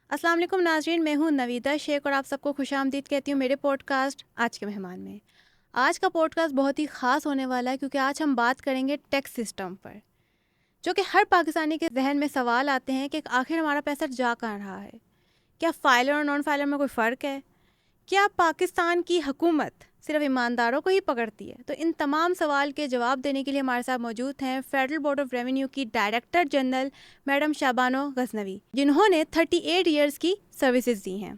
السلام علیکم ناظرین، میں ہوں نویدہ شیخ اور آپ سب کو خوش آمدید کہتی ہوں میرے پوڈ کاسٹ آج کے مہمان میں۔ آج کا پوڈ کاسٹ بہت ہی خاص ہونے والا ہے کیونکہ آج ہم بات کریں گے ٹیکس سسٹم پر، جو کہ ہر پاکستانی کے ذہن میں سوال آتے ہیں کہ آخر ہمارا پیسہ جا کہاں رہا ہے؟ کیا فائلر اور نان فائلر میں کوئی فرق ہے؟ کیا پاکستان کی حکومت صرف ایمانداروں کو ہی پکڑتی ہے؟ تو ان تمام سوال کے جواب دینے کے لیے ہمارے ساتھ موجود ہیں فیڈرل بورڈ آف ریونیو کی ڈائریکٹر جنرل میڈم شابانو غزنوی، جنہوں نے 38 ایئرز کی سروسز دی ہیں۔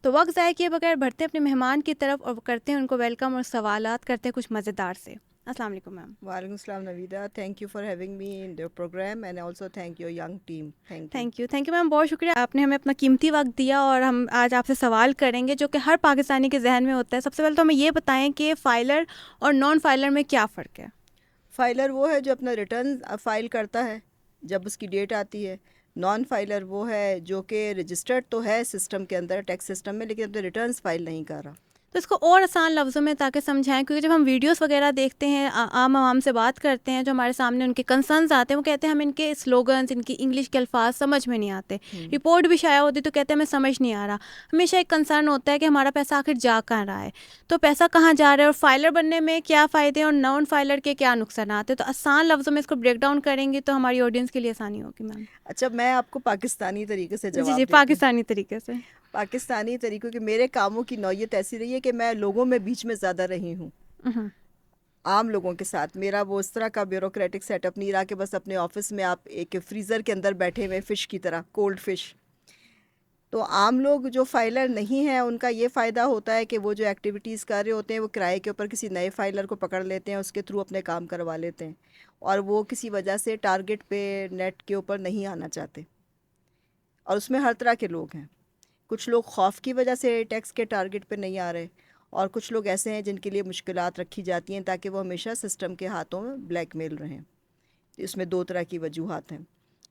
تو وقت ضائع کیے بغیر بڑھتے اپنے مہمان کی طرف اور کرتے ہیں ان کو ویلکم اور سوالات کرتے ہیں کچھ مزیدار سے۔ السلام علیکم میم۔ وعلیکم السلام نویدہ. Thank you for having me in your program and also thank your young team. Thank you. Thank you ma'am, بہت شکریہ، آپ نے ہمیں اپنا قیمتی وقت دیا اور ہم آج آپ سے سوال کریں گے جو کہ ہر پاکستانی کے ذہن میں ہوتا ہے۔ سب سے پہلے تو ہمیں یہ بتائیں کہ فائلر اور نان فائلر میں کیا فرق ہے؟ فائلر وہ ہے جو اپنا ریٹرن فائل کرتا ہے جب اس کی ڈیٹ آتی ہے. نان فائلر وہ ہے جو کہ رجسٹرڈ تو ہے سسٹم کے اندر، ٹیکس سسٹم میں، لیکن اپنے ریٹرنز فائل نہیں کر رہا. تو اس کو اور آسان لفظوں میں تاکہ سمجھائیں، کیونکہ جب ہم ویڈیوز وغیرہ دیکھتے ہیں، عام عوام سے بات کرتے ہیں، جو ہمارے سامنے ان کے کنسرنز آتے ہیں، وہ کہتے ہیں ہم ان کے سلوگنز، ان کی انگلش کے الفاظ سمجھ میں نہیں آتے، رپورٹ بھی شائع ہوتی تو کہتے ہیں ہمیں سمجھ نہیں آ رہا۔ ہمیشہ ایک کنسرن ہوتا ہے کہ ہمارا پیسہ آخر جا کہاں رہا ہے، تو پیسہ کہاں جا رہا ہے، اور فائلر بننے میں کیا فائدے ہیں اور نان فائلر کے کیا نقصانات ہیں۔ تو آسان لفظوں میں اس کو بریک ڈاؤن کریں گی تو ہماری آڈینس کے لیے آسانی ہوگی میم۔ اچھا، میں آپ کو پاکستانی طریقے سے جی جواب جی، دیتی ہوں. پاکستانی طریقے سے۔ پاکستانی طریقوں کے میرے کاموں کی نوعیت ایسی رہی ہے کہ میں لوگوں میں بیچ میں زیادہ رہی ہوں، عام لوگوں کے ساتھ. میرا وہ اس طرح کا بیوروکریٹک سیٹ اپ نہیں رہا کہ بس اپنے آفس میں آپ ایک فریزر کے اندر بیٹھے ہوئے فش کی طرح، کولڈ فش. تو عام لوگ جو فائلر نہیں ہیں ان کا یہ فائدہ ہوتا ہے کہ وہ جو ایکٹیویٹیز کر رہے ہوتے ہیں وہ کرائے کے اوپر کسی نئے فائلر کو پکڑ لیتے ہیں، اس کے تھرو اپنے کام کروا لیتے ہیں، اور وہ کسی وجہ سے ٹارگٹ پہ نیٹ کے اوپر نہیں آنا چاہتے. اور اس میں ہر طرح کے لوگ ہیں. کچھ لوگ خوف کی وجہ سے ٹیکس کے ٹارگٹ پہ نہیں آ رہے، اور کچھ لوگ ایسے ہیں جن کے لیے مشکلات رکھی جاتی ہیں تاکہ وہ ہمیشہ سسٹم کے ہاتھوں میں بلیک میل رہیں. اس میں دو طرح کی وجوہات ہیں،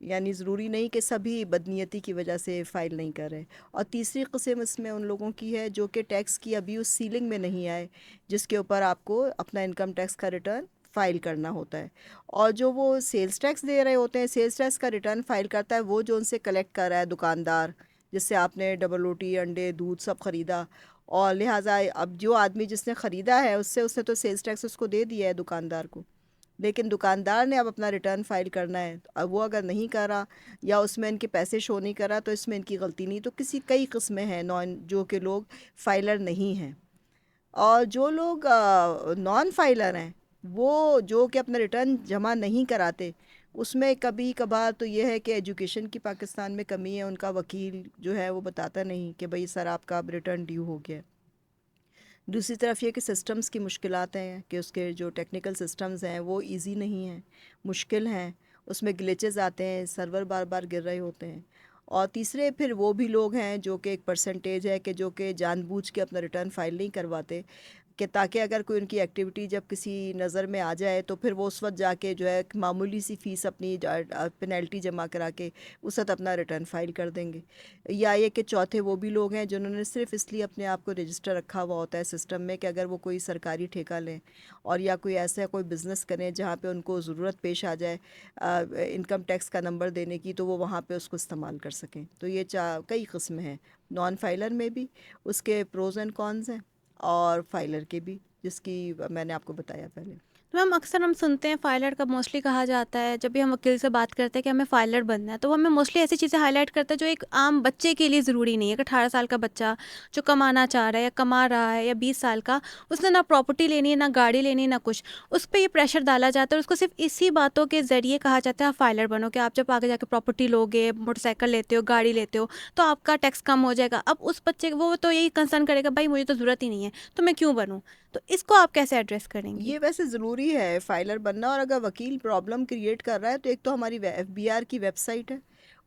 یعنی ضروری نہیں کہ سبھی بدنیتی کی وجہ سے فائل نہیں کر رہے. اور تیسری قسم اس میں ان لوگوں کی ہے جو کہ ٹیکس کی ابھی اس سیلنگ میں نہیں آئے جس کے اوپر آپ کو اپنا انکم ٹیکس کا ریٹرن فائل کرنا ہوتا ہے. اور جو وہ سیلز ٹیکس دے رہے ہوتے ہیں، سیلز ٹیکس کا ریٹرن فائل کرتا ہے وہ جو ان سے کلیکٹ کر رہا ہے دکاندار، جس سے آپ نے ڈبل روٹی، انڈے، دودھ سب خریدا، اور لہٰذا اب جو آدمی جس نے خریدا ہے اس نے تو سیلز ٹیکس اس کو دے دیا ہے دکاندار کو، لیکن دکاندار نے اب اپنا ریٹرن فائل کرنا ہے. اب وہ اگر نہیں کرا یا اس میں ان کے پیسے شو نہیں کرا تو اس میں ان کی غلطی نہیں. تو کئی قسمیں ہیں جو کہ لوگ فائلر نہیں ہیں. اور جو لوگ نان فائلر ہیں وہ جو کہ اپنا ریٹرن جمع نہیں کراتے، اس میں کبھی کبھار تو یہ ہے کہ ایجوکیشن کی پاکستان میں کمی ہے. ان کا وکیل جو ہے وہ بتاتا نہیں کہ بھئی سر آپ کا اب ریٹرن ڈیو ہو گیا. دوسری طرف یہ کہ سسٹمز کی مشکلات ہیں کہ اس کے جو ٹیکنیکل سسٹمز ہیں وہ ایزی نہیں ہیں، مشکل ہیں، اس میں گلیچز آتے ہیں، سرور بار بار گر رہے ہوتے ہیں. اور تیسرے پھر وہ بھی لوگ ہیں جو کہ ایک پرسنٹیج ہے کہ جو کہ جان بوجھ کے اپنا ریٹرن فائل نہیں کرواتے، کہ تاکہ اگر کوئی ان کی ایکٹیویٹی جب کسی نظر میں آ جائے تو پھر وہ اس وقت جا کے جو ہے معمولی سی فیس اپنی پینلٹی جمع کرا کے اس وقت اپنا ریٹرن فائل کر دیں گے. یا یہ کہ چوتھے وہ بھی لوگ ہیں جنہوں نے صرف اس لیے اپنے آپ کو رجسٹر رکھا ہوا ہوتا ہے سسٹم میں کہ اگر وہ کوئی سرکاری ٹھیکہ لیں اور یا کوئی ایسا کوئی بزنس کریں جہاں پہ ان کو ضرورت پیش آ جائے انکم ٹیکس کا نمبر دینے کی، تو وہ وہاں پہ اس کو استعمال کر سکیں. تو یہ کئی قسم ہیں نان فائلر میں بھی، اس کے پروز اینڈ کونز ہیں، اور فائلر کے بھی جس کی میں نے آپ کو بتایا پہلے. تو میم اکثر ہم سنتے ہیں فائلر کا موسٹلی کہا جاتا ہے، جب بھی ہم وکیل سے بات کرتے ہیں کہ ہمیں فائلر بننا ہے تو وہ ہمیں موسٹلی ایسی چیزیں ہائی لائٹ کرتا ہے جو ایک عام بچے کے لیے ضروری نہیں ہے. کہ 18 سال کا بچہ جو کمانا چاہ رہا ہے یا کما رہا ہے، یا 20 سال کا، اس نے نہ پراپرٹی لینی ہے، نہ گاڑی لینی ہے، نہ کچھ، اس پہ یہ پریشر ڈالا جاتا ہے اور اس کو صرف اسی باتوں کے ذریعے کہا جاتا ہے آپ فائلر بنو، کہ آپ جب آگے جا کے پراپرٹی لوگے، موٹر سائیکل لیتے ہو، گاڑی لیتے ہو، تو آپ کا ٹیکس کم ہو جائے گا. اب اس بچے وہ تو یہی کنسرن کرے گا بھائی مجھے تو ضرورت ہی نہیں ہے تو میں کیوں بنوں. تو اس کو آپ کیسے ایڈریس کریں گی؟ یہ ویسے ضروری ہے فائلر بننا، اور اگر وکیل پرابلم کریٹ کر رہا ہے تو ایک تو ہماری ایف بی آر کی ویب سائٹ ہے،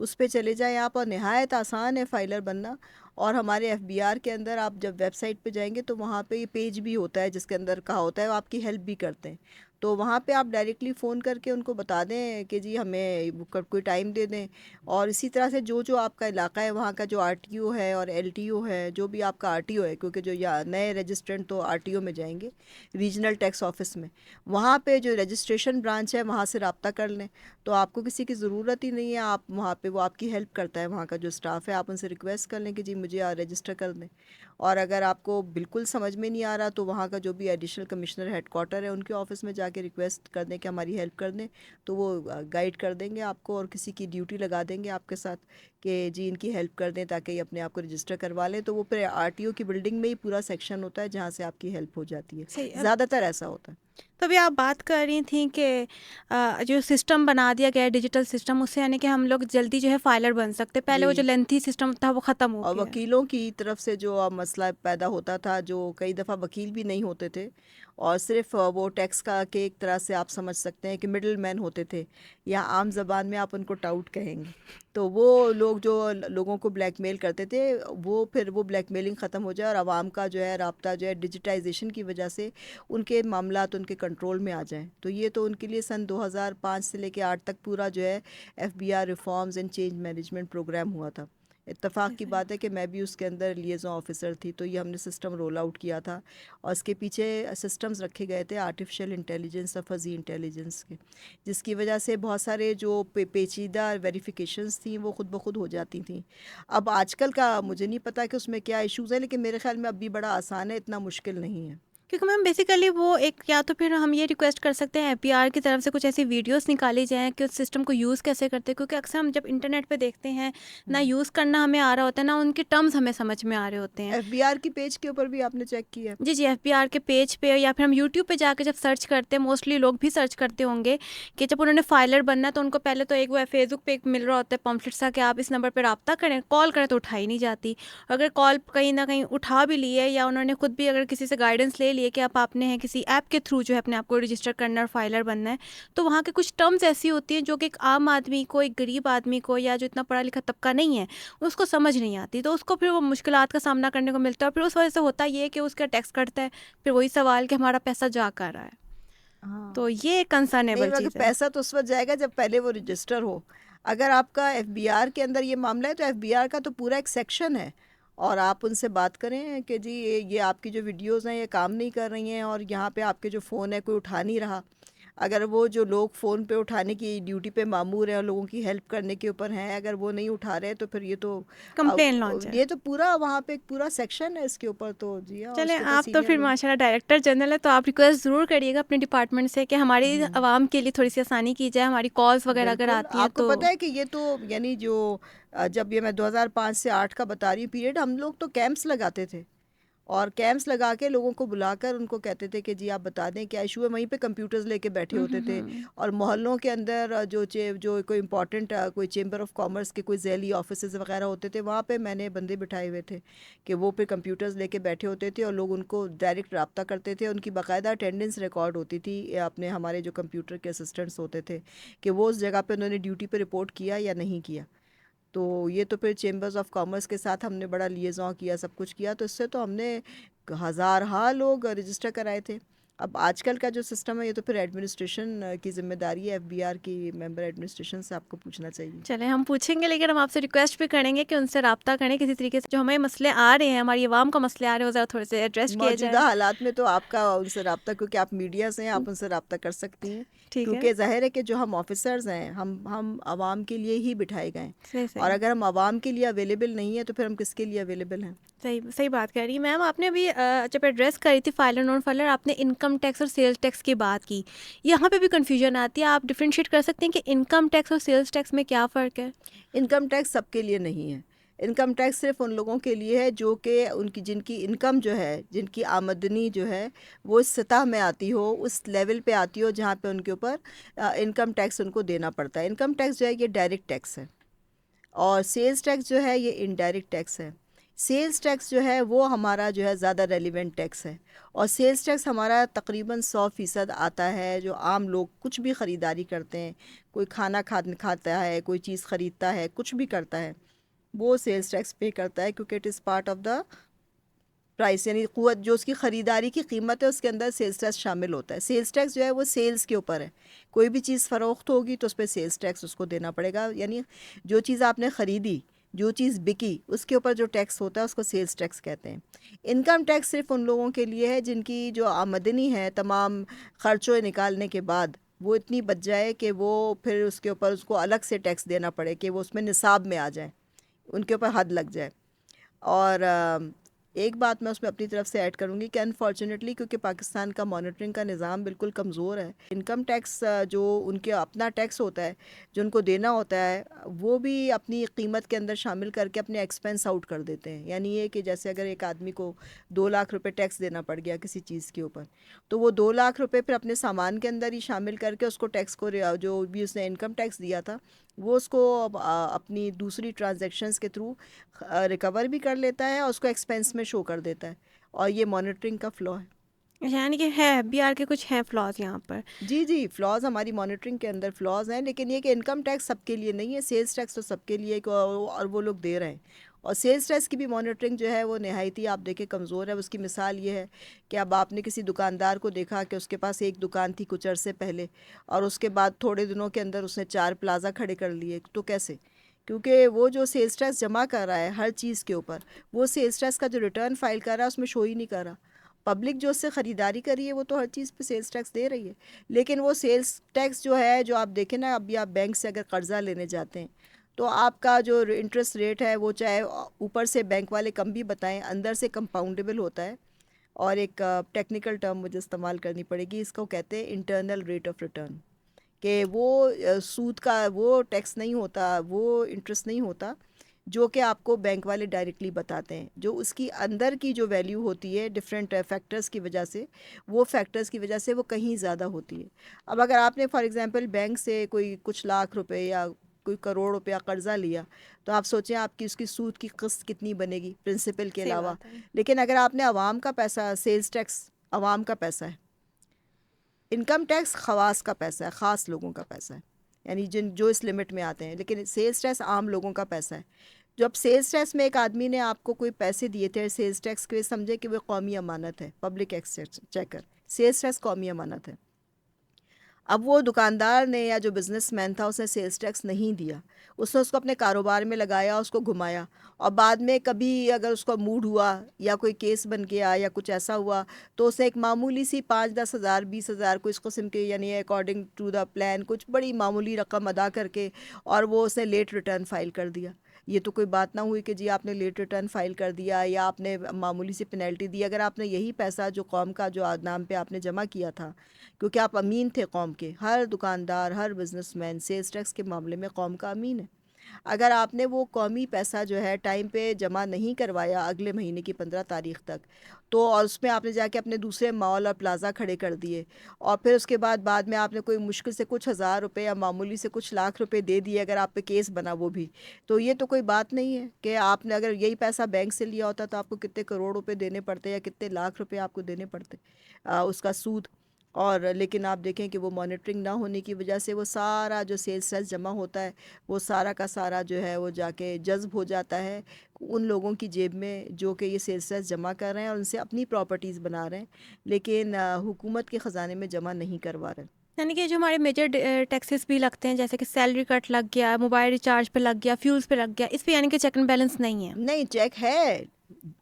اس پہ چلے جائیں آپ، اور نہایت آسان ہے فائلر بننا. اور ہمارے ایف بی آر کے اندر آپ جب ویب سائٹ پہ جائیں گے تو وہاں پہ یہ پیج بھی ہوتا ہے جس کے اندر کہا ہوتا ہے وہ آپ کی ہیلپ بھی کرتے ہیں. تو وہاں پہ آپ ڈائریکٹلی فون کر کے ان کو بتا دیں کہ جی ہمیں کوئی ٹائم دے دیں. اور اسی طرح سے جو آپ کا علاقہ ہے وہاں کا جو آر ٹی او ہے اور ایل ٹی او ہے, جو بھی آپ کا آر ٹی او ہے, کیونکہ جو نئے رجسٹرنٹ تو آر ٹی او میں جائیں گے, ریجنل ٹیکس آفس میں, وہاں پہ جو رجسٹریشن برانچ ہے وہاں سے رابطہ کر لیں. تو آپ کو کسی کی ضرورت ہی نہیں ہے, آپ وہاں پہ وہ آپ کی ہیلپ کرتا ہے, وہاں کا جو اسٹاف ہے, آپ ان سے ریکویسٹ کر لیں کہ جی مجھے رجسٹر کر دیں. اور اگر آپ کو بالکل سمجھ میں نہیں آ رہا تو وہاں کا جو بھی ایڈیشنل کمشنر ہیڈ کوارٹر ہے ان کے آفس میں جا کے ریکویسٹ کر دیں کہ ہماری ہیلپ کر دیں, تو وہ گائیڈ کر دیں گے آپ کو, اور کسی کی ڈیوٹی لگا دیں گے آپ کے ساتھ کہ جی ان کی ہیلپ کر دیں تاکہ یہ اپنے آپ کو رجسٹر کروا لیں. تو وہ پھر آر ٹی او کی بلڈنگ میں ہی پورا سیکشن ہوتا ہے جہاں سے آپ کی ہیلپ ہو جاتی ہے, صحیح. زیادہ تر ایسا ہوتا ہے. تو ابھی آپ بات کر رہی تھیں کہ جو سسٹم بنا دیا گیا ہے ڈیجیٹل سسٹم, اس سے یعنی کہ ہم لوگ جلدی جو ہے فائلر بن سکتے, پہلے وہ جی, جو لینتھی سسٹم تھا وہ ختم ہو اور گیا. وکیلوں کی طرف سے جو مسئلہ پیدا ہوتا تھا, جو کئی دفعہ وکیل بھی نہیں ہوتے تھے اور صرف وہ ٹیکس کا کہ ایک طرح سے آپ سمجھ سکتے ہیں کہ مڈل مین ہوتے تھے, یا عام زبان میں آپ ان کو ٹاؤٹ کہیں گے. تو وہ لوگ جو لوگوں کو بلیک میل کرتے تھے, وہ پھر وہ بلیک میلنگ ختم ہو جائے اور عوام کا جو ہے رابطہ جو ہے ڈیجیٹائزیشن کی وجہ سے ان کے معاملات ان کے کنٹرول میں آ جائیں. تو یہ تو ان کے لیے سن 2005 سے لے کے 8 تک پورا جو ہے F B R reforms and change management programme ہوا تھا. اتفاق کی بات ہے کہ میں بھی اس کے اندر لیزون آفیسر تھی, تو یہ ہم نے سسٹم رول آؤٹ کیا تھا, اور اس کے پیچھے سسٹمز رکھے گئے تھے آرٹیفیشیل انٹیلیجنس اور فزی انٹیلیجنس کے, جس کی وجہ سے بہت سارے جو پیچیدہ ویریفیکیشنز تھیں وہ خود بخود ہو جاتی تھیں. اب آج کل کا مجھے نہیں پتا کہ اس میں کیا ایشوز ہیں, لیکن میرے خیال میں اب بھی بڑا آسان ہے, اتنا مشکل نہیں ہے. کیونکہ میم بیسیکلی وہ ایک, یا تو پھر ہم یہ ریکویسٹ کر سکتے ہیں ایف بی آر کی طرف سے کچھ ایسی ویڈیوز نکالی جائیں کہ اس سسٹم کو یوز کیسے کرتے ہیں, کیونکہ اکثر ہم جب انٹرنیٹ پہ دیکھتے ہیں نہ یوز کرنا ہمیں آ رہا ہوتا ہے, نہ ان کے ٹرمز ہمیں سمجھ میں آ رہے ہوتے ہیں. ایف بی آر کی پیج کے اوپر بھی آپ نے چیک کیا؟ جی ایف بی آر کے پیج پہ, یا پھر ہم یوٹیوب پہ جا کے جب سرچ کرتے ہیں, موسٹلی لوگ بھی سرچ کرتے ہوں گے کہ جب انہوں نے فائلر بننا ہے تو ان کو پہلے تو ایک وہ فیس بک پہ ایک مل رہا ہوتا ہے پمفلٹ سا کہ آپ اس نمبر پہ رابطہ کریں, کال کریں تو اٹھائی نہیں جاتی. اگر کال کہیں نہ کہیں اٹھا بھی لی ہے, یا انہوں نے خود بھی اگر کسی سے گائیڈنس لے لیے کہ آپ نے کسی ایپ کے تھرو جو ہے اپنے آپ کو رجسٹر کرنا ہے اور فائلر بننا ہے, تو وہاں کے کچھ ٹرمز ایسی ہوتی ہیں جو کہ ایک عام آدمی کو, ایک غریب آدمی کو, یا جو اتنا پڑھا لکھا طبقہ نہیں ہے اس کو سمجھ نہیں آتی, تو اس کو پھر وہ مشکلات کا سامنا کرنے کو ملتا ہے. اور پھر اس وجہ سے ہوتا یہ ہے کہ اس کا ٹیکس کٹتا ہے, پھر وہی سوال کہ ہمارا پیسہ جا کر رہا ہے. ہاں, تو یہ کنسرنیبل نہیں, مگر چیز ہے. پیسہ تو اس وقت جائے گا جب پہلے وہ رجسٹر ہو. اگر آپ کا ایف بی آر کے اندر یہ معاملہ ہے تو ایف بی آر کا تو پورا ایک سیکشن ہے, اور آپ ان سے بات کریں کہ جی یہ آپ کی جو ویڈیوز ہیں یہ کام نہیں کر رہی ہیں, اور یہاں پہ آپ کے جو فون ہے کوئی اٹھا نہیں رہا. اگر وہ جو لوگ فون پہ اٹھانے کی ڈیوٹی پہ مامور ہیں اور لوگوں کی ہیلپ کرنے کے اوپر ہیں, اگر وہ نہیں اٹھا رہے تو پھر یہ تو کمپلین لانچ ہے. یہ تو پورا وہاں پہ ایک پورا سیکشن ہے اس کے اوپر. تو جی ہاں, اس چلیں کے اوپر آپ تو سینئر پھر لوگ. ماشاء اللہ ڈائریکٹر جنرل ہے, تو آپ ریکویسٹ ضرور کریے گا اپنے ڈپارٹمنٹ سے کہ ہماری عوام کے لیے تھوڑی سی آسانی کی جائے, ہماری کالس وغیرہ اگر بالکل, آتی ہیں آپ کو تو. پتہ ہے کہ یہ تو یعنی جو جب یہ میں 2005 سے 8 کا بتا رہی ہوں پیریڈ, ہم لوگ تو کیمپس لگاتے تھے, اور کیمپس لگا کے لوگوں کو بلا کر ان کو کہتے تھے کہ جی آپ بتا دیں کیا ایشو ہے. وہیں پہ کمپیوٹرز لے کے بیٹھے ہوتے تھے, اور محلوں کے اندر جو کوئی امپورٹنٹ کوئی چیمبر آف کامرس کے کوئی ذیلی آفیسز وغیرہ ہوتے تھے, وہاں پہ میں نے بندے بٹھائے ہوئے تھے کہ وہ پہ کمپیوٹرز لے کے بیٹھے ہوتے تھے, اور لوگ ان کو ڈائریکٹ رابطہ کرتے تھے. ان کی باقاعدہ اٹینڈنس ریکارڈ ہوتی تھی اپنے ہمارے جو کمپیوٹر کے اسسٹنٹس ہوتے تھے کہ وہ اس جگہ پہ انہوں نے ڈیوٹی پہ رپورٹ کیا یا نہیں کیا. تو یہ تو پھر چیمبرز آف کامرس کے ساتھ ہم نے بڑا لیزون کیا, سب کچھ کیا, تو اس سے تو ہم نے ہزارہا لوگ رجسٹر کرائے تھے. اب آج کل کا جو سسٹم ہے یہ تو پھر ایڈمنسٹریشن کی ذمہ داری ہے, ایف بی آر کی ممبر ایڈمنسٹریشن سے آپ کو پوچھنا چاہیے. چلیں ہم پوچھیں گے, لیکن ہم آپ سے ریکویسٹ بھی کریں گے کہ ان سے رابطہ کریں کسی طریقے سے, جو ہمیں مسئلے آ رہے ہیں, ہماری عوام کو مسئلے آ رہے ہیں, وہ ذرا تھوڑے سے ایڈریس کیے موجودہ جائے. حالات میں تو آپ کا ان سے رابطہ, کیونکہ آپ میڈیا سے ہیں, آپ ان سے رابطہ کر سکتی ہیں, ٹھیک ہے, کیونکہ ظاہر ہے کہ جو ہم آفیسرز ہیں ہم عوام کے لیے ہی بٹھائے گئے ہیں, صحیح اور اگر ہم عوام کے لیے اویلیبل نہیں ہیں تو پھر ہم کس کے لیے اویلیبل ہیں. صحیح بات کہہ رہی ہیں میم. آپ نے ابھی جب ایڈریس کری تھی فائلر نان فائلر, آپ نے انکم ٹیکس اور سیلز ٹیکس کی بات کی. یہاں پہ بھی کنفیوژن آتی ہے, آپ ڈفرینشیٹ کر سکتے ہیں کہ انکم ٹیکس اور سیلز ٹیکس میں کیا فرق ہے؟ انکم ٹیکس سب کے لیے نہیں ہے. انکم ٹیکس صرف ان لوگوں کے لیے ہے جو کہ جن کی انکم جو ہے, جن کی آمدنی جو ہے وہ اس سطح میں آتی ہو, اس لیول پہ آتی ہو جہاں پہ ان کے اوپر انکم ٹیکس ان کو دینا پڑتا ہے. انکم ٹیکس جو ہے یہ ڈائریکٹ ٹیکس ہے, اور سیلز ٹیکس جو ہے یہ انڈائریکٹ ٹیکس ہے. سیلز ٹیکس جو ہے وہ ہمارا جو ہے زیادہ ریلیونٹ ٹیکس ہے, اور سیلز ٹیکس ہمارا تقریباً 100% آتا ہے. جو عام لوگ کچھ بھی خریداری کرتے ہیں, کوئی کھانا کھاتا ہے, کوئی چیز خریدتا ہے, کچھ بھی کرتا ہے, وہ سیلز ٹیکس پے کرتا ہے, کیونکہ it is part of the price یعنی قوت جو اس کی خریداری کی قیمت ہے اس کے اندر سیلز ٹیکس شامل ہوتا ہے. سیلز ٹیکس جو ہے وہ سیلز کے اوپر ہے. کوئی بھی چیز فروخت ہوگی تو اس پہ سیلز ٹیکس اس کو دینا پڑے گا. یعنی جو چیز آپ نے خریدی, جو چیز بکی, اس کے اوپر جو ٹیکس ہوتا ہے اس کو سیلز ٹیکس کہتے ہیں. انکم ٹیکس صرف ان لوگوں کے لیے ہے جن کی جو آمدنی ہے تمام خرچوں نکالنے کے بعد وہ اتنی بچ جائے کہ وہ پھر اس کے اوپر اس کو الگ سے ٹیکس دینا پڑے, کہ وہ اس میں نصاب میں آ جائیں, ان کے اوپر حد لگ جائے. اور ایک بات میں اس میں اپنی طرف سے ایڈ کروں گی کہ انفارچونیٹلی کیونکہ پاکستان کا مانیٹرنگ کا نظام بالکل کمزور ہے, انکم ٹیکس جو ان کے اپنا ٹیکس ہوتا ہے جو ان کو دینا ہوتا ہے وہ بھی اپنی قیمت کے اندر شامل کر کے اپنے ایکسپینس آؤٹ کر دیتے ہیں. یعنی یہ کہ جیسے اگر ایک آدمی کو 2 لاکھ روپے ٹیکس دینا پڑ گیا کسی چیز کے اوپر, تو وہ 2 لاکھ روپے پھر اپنے سامان کے اندر ہی شامل کر کے اس کو ٹیکس کو جو بھی اس نے انکم ٹیکس دیا تھا وہ اس کو اپنی دوسری ٹرانزیکشنز کے تھرو ریکور بھی کر لیتا ہے اور اس کو ایکسپینس میں شو کر دیتا ہے. اور یہ مانیٹرنگ کا فلو ہے. یعنی کہ ہے بی آر کے کچھ ہیں فلاز یہاں پر. جی فلاز ہماری مانیٹرنگ کے اندر فلاز ہیں, لیکن یہ کہ انکم ٹیکس سب کے لیے نہیں ہے, سیلز ٹیکس تو سب کے لیے اور وہ لوگ دے رہے ہیں. اور سیلز ٹیکس کی بھی مانیٹرنگ جو ہے وہ نہایتی آپ دیکھیں کمزور ہے. اس کی مثال یہ ہے کہ اب آپ نے کسی دکاندار کو دیکھا کہ اس کے پاس ایک دکان تھی کچھ عرصے پہلے اور اس کے بعد تھوڑے دنوں کے اندر اس نے 4 پلازا کھڑے کر لیے, تو کیسے؟ کیونکہ وہ جو سیلز ٹیکس جمع کر رہا ہے ہر چیز کے اوپر, وہ سیلز ٹیکس کا جو ریٹرن فائل کر رہا ہے اس میں شو ہی نہیں کر رہا. پبلک جو اس سے خریداری کر رہی ہے وہ تو ہر چیز پہ سیلز ٹیکس دے رہی ہے, لیکن وہ سیلز ٹیکس جو ہے جو آپ دیکھیں نا, ابھی آپ بینک سے اگر قرضہ لینے جاتے ہیں تو آپ کا جو انٹرسٹ ریٹ ہے وہ چاہے اوپر سے بینک والے کم بھی بتائیں, اندر سے کمپاؤنڈیبل ہوتا ہے. اور ایک ٹیکنیکل ٹرم مجھے استعمال کرنی پڑے گی, اس کو کہتے ہیں انٹرنل ریٹ آف ریٹرن, کہ وہ سود کا وہ ٹیکس نہیں ہوتا, وہ انٹرسٹ نہیں ہوتا جو کہ آپ کو بینک والے ڈائریکٹلی بتاتے ہیں. جو اس کی اندر کی جو ویلیو ہوتی ہے ڈفرینٹ فیکٹرز کی وجہ سے, وہ فیکٹرز کی وجہ سے وہ کہیں زیادہ ہوتی ہے. اب اگر آپ نے فار ایگزامپل بینک سے کوئی کچھ لاکھ روپے یا کوئی کروڑ روپیہ قرضہ لیا تو آپ سوچیں آپ کی اس کی سود کی قسط کتنی بنے گی پرنسپل کے علاوہ. لیکن اگر آپ نے عوام کا پیسہ, سیلز ٹیکس عوام کا پیسہ ہے, انکم ٹیکس خواص کا پیسہ ہے, خاص لوگوں کا پیسہ ہے, یعنی جو اس لمٹ میں آتے ہیں, لیکن سیلز ٹیکس عام لوگوں کا پیسہ ہے. جب سیلز ٹیکس میں ایک آدمی نے آپ کو کوئی پیسے دیے تھے سیلز ٹیکس کے, سمجھے کہ وہ قومی امانت ہے, پبلک ایکسچیکر, سیلز ٹیکس قومی امانت ہے. اب وہ دکاندار نے یا جو بزنس مین تھا اس نے سیلز ٹیکس نہیں دیا, اس نے اس کو اپنے کاروبار میں لگایا, اس کو گھمایا, اور بعد میں کبھی اگر اس کو موڈ ہوا یا کوئی کیس بن گیا یا کچھ ایسا ہوا تو اسے ایک معمولی سی 5-10 ہزار 20 ہزار کو اس قسم کے, یعنی اکارڈنگ ٹو دا پلان کچھ بڑی معمولی رقم ادا کر کے, اور وہ اس نے لیٹ ریٹرن فائل کر دیا. یہ تو کوئی بات نہ ہوئی کہ جی آپ نے لیٹ ریٹرن فائل کر دیا یا آپ نے معمولی سی پینلٹی دی. اگر آپ نے یہی پیسہ جو قوم کا جو نام پہ آپ نے جمع کیا تھا, کیونکہ آپ امین تھے قوم کے, ہر دکاندار ہر بزنس مین سیلز ٹیکس کے معاملے میں قوم کا امین ہے. اگر آپ نے وہ قومی پیسہ جو ہے ٹائم پہ جمع نہیں کروایا اگلے مہینے کی 15 تاریخ تک, تو اور اس میں آپ نے جا کے اپنے دوسرے مال اور پلازا کھڑے کر دیے, اور پھر اس کے بعد میں آپ نے کوئی مشکل سے کچھ ہزار روپے یا معمولی سے کچھ لاکھ روپے دے دیے, اگر آپ پہ کیس بنا وہ بھی, تو یہ تو کوئی بات نہیں ہے کہ آپ نے اگر یہی پیسہ بینک سے لیا ہوتا تو آپ کو کتنے کروڑ روپے دینے پڑتے یا کتنے لاکھ روپے آپ کو دینے پڑتے اس کا سود. اور لیکن آپ دیکھیں کہ وہ مانیٹرنگ نہ ہونے کی وجہ سے وہ سارا جو سیلز ٹیکس جمع ہوتا ہے وہ سارا کا سارا جو ہے وہ جا کے جذب ہو جاتا ہے ان لوگوں کی جیب میں جو کہ یہ سیلز ٹیکس جمع کر رہے ہیں اور ان سے اپنی پراپرٹیز بنا رہے ہیں, لیکن حکومت کے خزانے میں جمع نہیں کروا رہے. یعنی کہ جو ہمارے میجر ٹیکسز بھی لگتے ہیں جیسے کہ سیلری کٹ لگ گیا, موبائل ریچارج پہ لگ گیا, فیولز پہ لگ گیا, اس پہ یعنی کہ چیک اینڈ بیلنس نہیں ہے. نہیں, چیک ہے,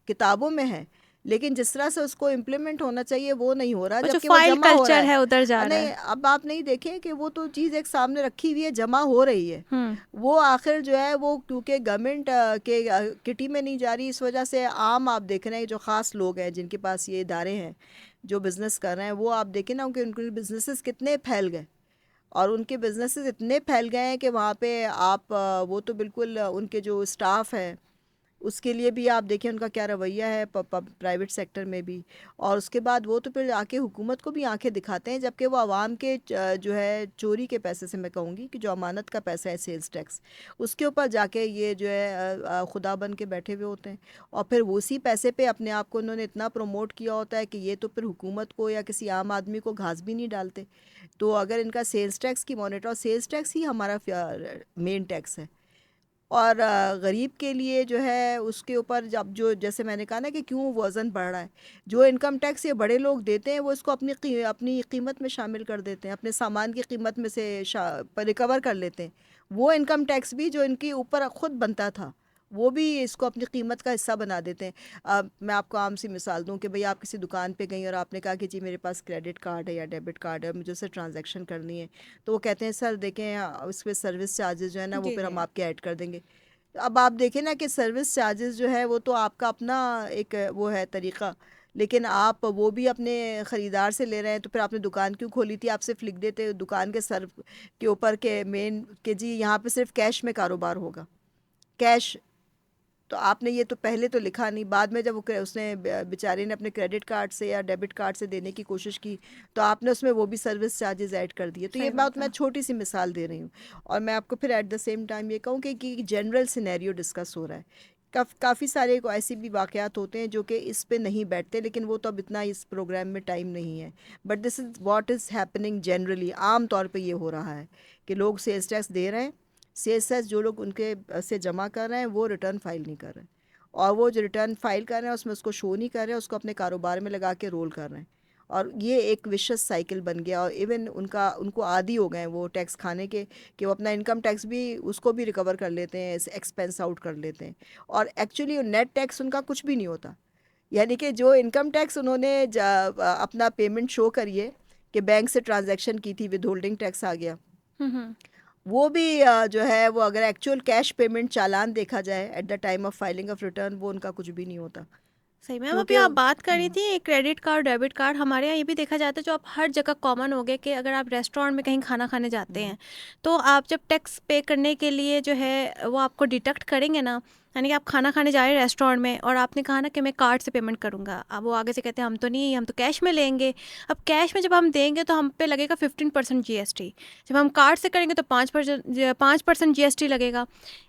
کتابوں میں ہے, لیکن جس طرح سے اس کو امپلیمنٹ ہونا چاہیے وہ نہیں ہو رہا, جبکہ وہ جمع ہو رہا ہے ادھر جا رہا ہے. نہیں, اب آپ نہیں دیکھیں کہ وہ تو چیز ایک سامنے رکھی ہوئی ہے, جمع ہو رہی ہے, وہ آخر جو ہے وہ کیونکہ گورنمنٹ کے کٹی میں نہیں جا رہی, اس وجہ سے عام آپ دیکھ رہے ہیں جو خاص لوگ ہیں جن کے پاس یہ ادارے ہیں جو بزنس کر رہے ہیں, وہ آپ دیکھیں نا کہ ان کے بزنسز کتنے پھیل گئے, اور ان کے بزنسز اتنے پھیل گئے ہیں کہ وہاں پہ آپ وہ تو بالکل ان کے جو اسٹاف ہے اس کے لیے بھی آپ دیکھیں ان کا کیا رویہ ہے پرائیویٹ سیکٹر میں بھی, اور اس کے بعد وہ تو پھر آ کے حکومت کو بھی آنکھیں دکھاتے ہیں, جبکہ وہ عوام کے جو ہے چوری کے پیسے سے میں کہوں گی کہ جو امانت کا پیسہ ہے سیلز ٹیکس, اس کے اوپر جا کے یہ جو ہے خدا بن کے بیٹھے ہوئے ہوتے ہیں, اور پھر اسی پیسے پہ اپنے آپ کو انہوں نے اتنا پروموٹ کیا ہوتا ہے کہ یہ تو پھر حکومت کو یا کسی عام آدمی کو گھاس بھی نہیں ڈالتے. تو اگر ان کا سیلز ٹیکس کی مانیٹر, اور سیلز ٹیکس ہی ہمارا مین ٹیکس ہے, اور غریب کے لیے جو ہے اس کے اوپر جب جو جیسے میں نے کہا نا کہ کیوں وزن بڑھ رہا ہے، جو انکم ٹیکس یہ بڑے لوگ دیتے ہیں وہ اس کو اپنی قیمت میں شامل کر دیتے ہیں، اپنے سامان کی قیمت میں سے ریکور کر لیتے ہیں. وہ انکم ٹیکس بھی جو ان کے اوپر خود بنتا تھا وہ بھی اس کو اپنی قیمت کا حصہ بنا دیتے ہیں. میں آپ کو عام سی مثال دوں کہ بھئی آپ کسی دکان پہ گئیں اور آپ نے کہا کہ جی میرے پاس کریڈٹ کارڈ ہے یا ڈیبٹ کارڈ ہے، مجھے اسے ٹرانزیکشن کرنی ہے، تو وہ کہتے ہیں سر دیکھیں اس پہ سروس چارجز جو ہے نا وہ پھر ہم آپ کے ایڈ کر دیں گے. اب آپ دیکھیں نا کہ سروس چارجز جو ہے وہ تو آپ کا اپنا ایک وہ ہے طریقہ، لیکن آپ وہ بھی اپنے خریدار سے لے رہے ہیں، تو پھر آپ نے دکان کیوں کھولی تھی؟ آپ صرف لکھ دیتے دکان کے سر کے اوپر کہ مین کہ جی یہاں پہ صرف کیش میں کاروبار ہوگا، کیش. تو آپ نے یہ تو پہلے تو لکھا نہیں، بعد میں جب اس نے بیچارے نے اپنے کریڈٹ کارڈ سے یا ڈیبٹ کارڈ سے دینے کی کوشش کی تو آپ نے اس میں وہ بھی سروس چارجز ایڈ کر دیے. تو یہ بات میں چھوٹی سی مثال دے رہی ہوں، اور میں آپ کو پھر ایٹ دا سیم ٹائم یہ کہوں کہ جنرل سینیریو ڈسکس ہو رہا ہے. کافی سارے ایسے بھی واقعات ہوتے ہیں جو کہ اس پہ نہیں بیٹھتے، لیکن وہ تو اب اتنا اس پروگرام میں ٹائم نہیں ہے. But this is what is happening generally. عام طور پہ یہ ہو رہا ہے کہ لوگ سیلس ٹیکس دے رہے ہیں، سیلس ٹیکس جو لوگ ان کے سے جمع کر رہے ہیں وہ ریٹرن فائل نہیں کر رہے ہیں، اور وہ جو ریٹرن فائل کر رہے ہیں اس میں اس کو شو نہیں کر رہے ہیں، اس کو اپنے کاروبار میں لگا کے رول کر رہے ہیں. اور یہ ایک وشس سائیکل بن گیا، اور ایون ان کو عادی ہو گئے ہیں وہ ٹیکس کھانے کے کہ وہ اپنا انکم ٹیکس بھی اس کو بھی ریکور کر لیتے ہیں، ایکسپینس آؤٹ کر لیتے ہیں، اور ایکچولی نیٹ ٹیکس ان کا کچھ بھی نہیں ہوتا. یعنی کہ جو انکم ٹیکس انہوں نے اپنا پیمنٹ شو کریے کہ بینک سے ٹرانزیکشن کی تھی، ود ہولڈنگ ٹیکس آ گیا، وہ بھی جو ہے وہ اگر ایکچوئل کیش پیمنٹ چالان دیکھا جائے at the time of filing of return وہ ان کا کچھ بھی نہیں ہوتا. صحیح. میم ابھی آپ بات کر رہی تھی کریڈٹ کارڈ ڈیبٹ کارڈ، ہمارے یہاں یہ بھی دیکھا جاتا ہے جو آپ ہر جگہ کامن ہو گئے کہ اگر آپ ریسٹورینٹ میں کہیں کھانا کھانے جاتے ہیں تو آپ جب ٹیکس پے کرنے کے لیے جو ہے وہ آپ کو ڈیڈکٹ کریں گے نا، یعنی کہ آپ کھانا کھانے جا رہے ہیں ریسٹورینٹ میں اور آپ نے کہا نا کہ میں کارڈ سے پیمنٹ کروں گا، اب وہ آگے سے کہتے ہیں ہم تو نہیں، ہم تو کیش میں لیں گے. اب کیش میں جب ہم دیں گے تو ہم پہ لگے گا 15% GST، جب ہم کارڈ سے کریں گے تو 5% GST لگے گا.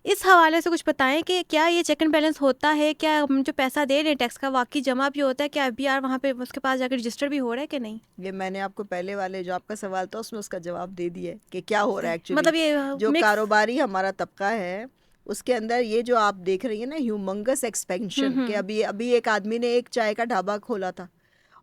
اس حوالے سے کچھ بتائیں کہ کیا یہ چیک اینڈ بیلنس ہوتا ہے، کیا ہم جو پیسہ دے رہے ہیں ٹیکس کا واقعی جمع بھی ہوتا ہے، کیا FBR وہاں پہ اس کے پاس جا کے رجسٹر بھی ہو رہا ہے کہ نہیں؟ یہ میں نے آپ کو پہلے والے جو آپ کا سوال تھا اس میں اس کا جواب دے دیا ہے کہ کیا ہو رہا ہے. ایکچولی مطلب یہ جو کاروباری ہمارا طبقہ ہے اس کے اندر یہ جو آپ دیکھ رہی ہیں نا ہیومنگس ایکسپینشن، کہ ابھی ایک آدمی نے ایک چائے کا ڈھابا کھولا تھا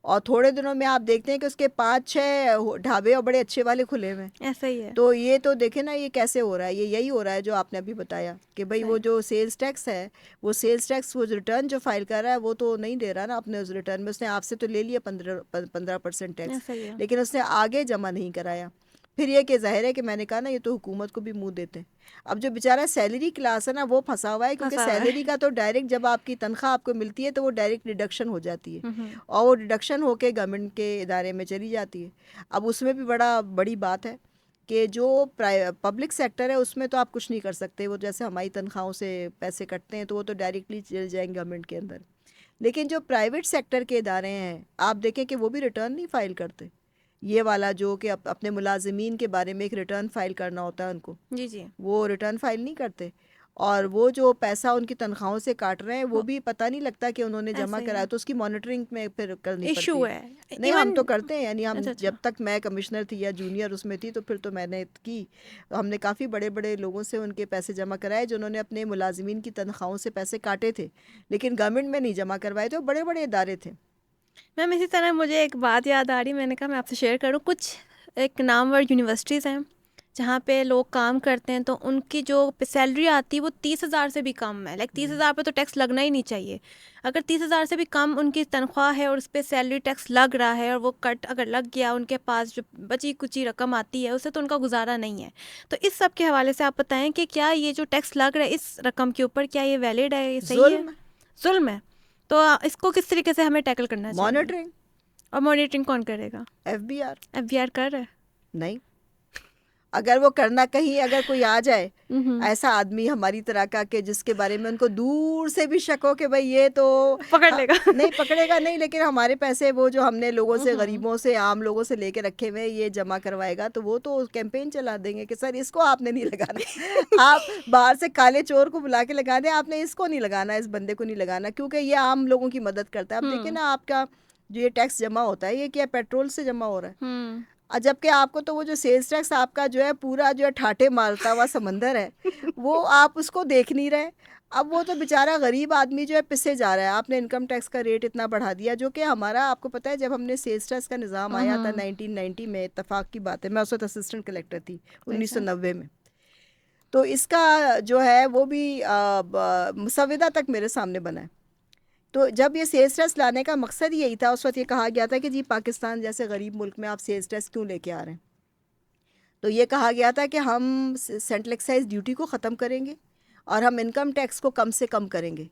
اور تھوڑے دنوں میں آپ دیکھتے ہیں کہ اس کے 5-6 ڈھابے اور بڑے اچھے والے کھلے ہوئے. ایسا ہی ہے. تو یہ تو دیکھیں نا یہ کیسے ہو رہا ہے. یہی ہو رہا ہے جو آپ نے ابھی بتایا کہ بھائی وہ جو سیلز ٹیکس ہے، وہ سیلز ٹیکس وہ ریٹرن جو فائل کر رہا ہے وہ تو نہیں دے رہا نا اپنے اس ریٹرن میں. اس نے آپ سے تو لے لیا 15% ٹیکس، لیکن اس نے آگے جمع نہیں کرایا. پھر یہ کہ ظاہر ہے کہ میں نے کہا نا یہ تو حکومت کو بھی منہ دیتے ہیں. اب جو بیچارہ سیلری کلاس ہے نا وہ پھنسا ہوا ہے، کیونکہ سیلری کا تو ڈائریکٹ جب آپ کی تنخواہ آپ کو ملتی ہے تو وہ ڈائریکٹ ڈیڈکشن ہو جاتی ہے، اور وہ ڈیڈکشن ہو کے گورنمنٹ کے ادارے میں چلی جاتی ہے. اب اس میں بھی بڑی بات ہے کہ جو پبلک سیکٹر ہے اس میں تو آپ کچھ نہیں کر سکتے، وہ جیسے ہماری تنخواہوں سے پیسے کٹتے ہیں تو وہ تو ڈائریکٹلی چل جائیں گورنمنٹ کے اندر. لیکن جو پرائیویٹ سیکٹر کے ادارے ہیں آپ دیکھیں کہ وہ بھی ریٹرن نہیں فائل کرتے. یہ والا جو کہ اپنے ملازمین کے بارے میں ایک ریٹرن فائل کرنا ہوتا ہے ان کو، وہ ریٹرن فائل نہیں کرتے. اور وہ جو پیسہ ان کی تنخواہوں سے کاٹ رہے ہیں وہ بھی پتہ نہیں لگتا کہ انہوں نے جمع کرایا، تو اس کی مانیٹرنگ میں پھر کرنی پڑتی ہے. نہیں ہم تو کرتے ہیں، یعنی ہم جب تک میں کمشنر تھی یا جونیئر اس میں تھی تو پھر تو میں نے کی، ہم نے کافی بڑے بڑے لوگوں سے ان کے پیسے جمع کرائے جنہوں نے اپنے ملازمین کی تنخواہوں سے پیسے کاٹے تھے لیکن گورنمنٹ میں نہیں جمع کروائے تھے، بڑے بڑے ادارے تھے. میم اسی طرح مجھے ایک بات یاد آ رہی، میں نے کہا میں آپ سے شیئر کروں. کچھ ایک نامور یونیورسٹیز ہیں جہاں پہ لوگ کام کرتے ہیں تو ان کی جو سیلری آتی ہے وہ 30,000 سے بھی کم ہے. 30,000 پہ تو ٹیکس لگنا ہی نہیں چاہیے. اگر 30,000 سے بھی کم ان کی تنخواہ ہے اور اس پہ سیلری ٹیکس لگ رہا ہے اور وہ کٹ اگر لگ گیا، ان کے پاس جو بچی کچی رقم آتی ہے اسے تو ان کا گزارا نہیں ہے. تو اس سب کے حوالے سے آپ بتائیں کہ کیا یہ جو ٹیکس لگ رہا ہے اس رقم کے اوپر کیا یہ ویلڈ ہے، یہ صحیح ہے؟ ظلم ہے. تو اس کو کس طریقے سے ہمیں ٹیکل کرنا چاہیے؟ مانیٹرنگ. اور مانیٹرنگ کون کرے گا؟ FBR کر رہا ہے؟ نہیں. اگر وہ کرنا کہیں اگر کوئی آ جائے ایسا آدمی ہماری طرح کا کہ جس کے بارے میں ان کو دور سے بھی شک ہو کہ بھائی یہ تو پکڑ لے گا، نہیں پکڑے گا نہیں، لیکن ہمارے پیسے وہ جو ہم نے لوگوں سے، غریبوں سے، عام لوگوں سے لے کے رکھے ہوئے یہ جمع کروائے گا، تو وہ تو کیمپین چلا دیں گے کہ سر اس کو آپ نے نہیں لگانا. آپ باہر سے کالے چور کو بلا کے لگا دیں، آپ نے اس کو نہیں لگانا، اس بندے کو نہیں لگانا، کیونکہ یہ عام لوگوں کی مدد کرتا ہے. اب دیکھیں نا آپ کا جو یہ ٹیکس جمع ہوتا ہے یہ کیا پیٹرول سے جمع ہو رہا ہے؟ اور جبکہ آپ کو تو وہ جو سیلز ٹیکس آپ کا جو ہے پورا جو ہے ٹھاٹے مارتا ہوا سمندر ہے وہ آپ اس کو دیکھ نہیں رہے. اب وہ تو بیچارہ غریب آدمی جو ہے پسے جا رہا ہے. آپ نے انکم ٹیکس کا ریٹ اتنا بڑھا دیا, جو کہ ہمارا آپ کو پتہ ہے جب ہم نے سیلز ٹیکس کا نظام آیا تھا 1990 میں, اتفاق کی بات ہے میں اس وقت اسسٹنٹ کلیکٹر تھی 1990 میں, تو اس کا جو ہے وہ بھی مسودہ تک میرے سامنے بنا ہے. تو جب یہ سیلز ٹیکس لانے کا مقصد یہی تھا, اس وقت یہ کہا گیا تھا کہ جی پاکستان جیسے غریب ملک میں آپ سیلز ٹیکس کیوں لے کے آ رہے ہیں. تو یہ کہا گیا تھا کہ ہم سینٹرل ایکسائز ڈیوٹی کو ختم کریں گے اور ہم انکم ٹیکس کو کم سے کم کریں گے.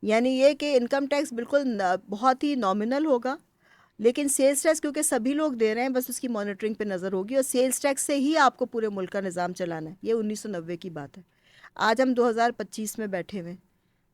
یعنی یہ کہ انکم ٹیکس بالکل بہت ہی نامنل ہوگا, لیکن سیلز ٹیکس کیونکہ سبھی لوگ دے رہے ہیں بس اس کی مانیٹرنگ پہ نظر ہوگی, اور سیلز ٹیکس سے ہی آپ کو پورے ملک کا نظام چلانا ہے. یہ 1990 کی بات ہے. آج ہم 2025 میں بیٹھے ہوئے,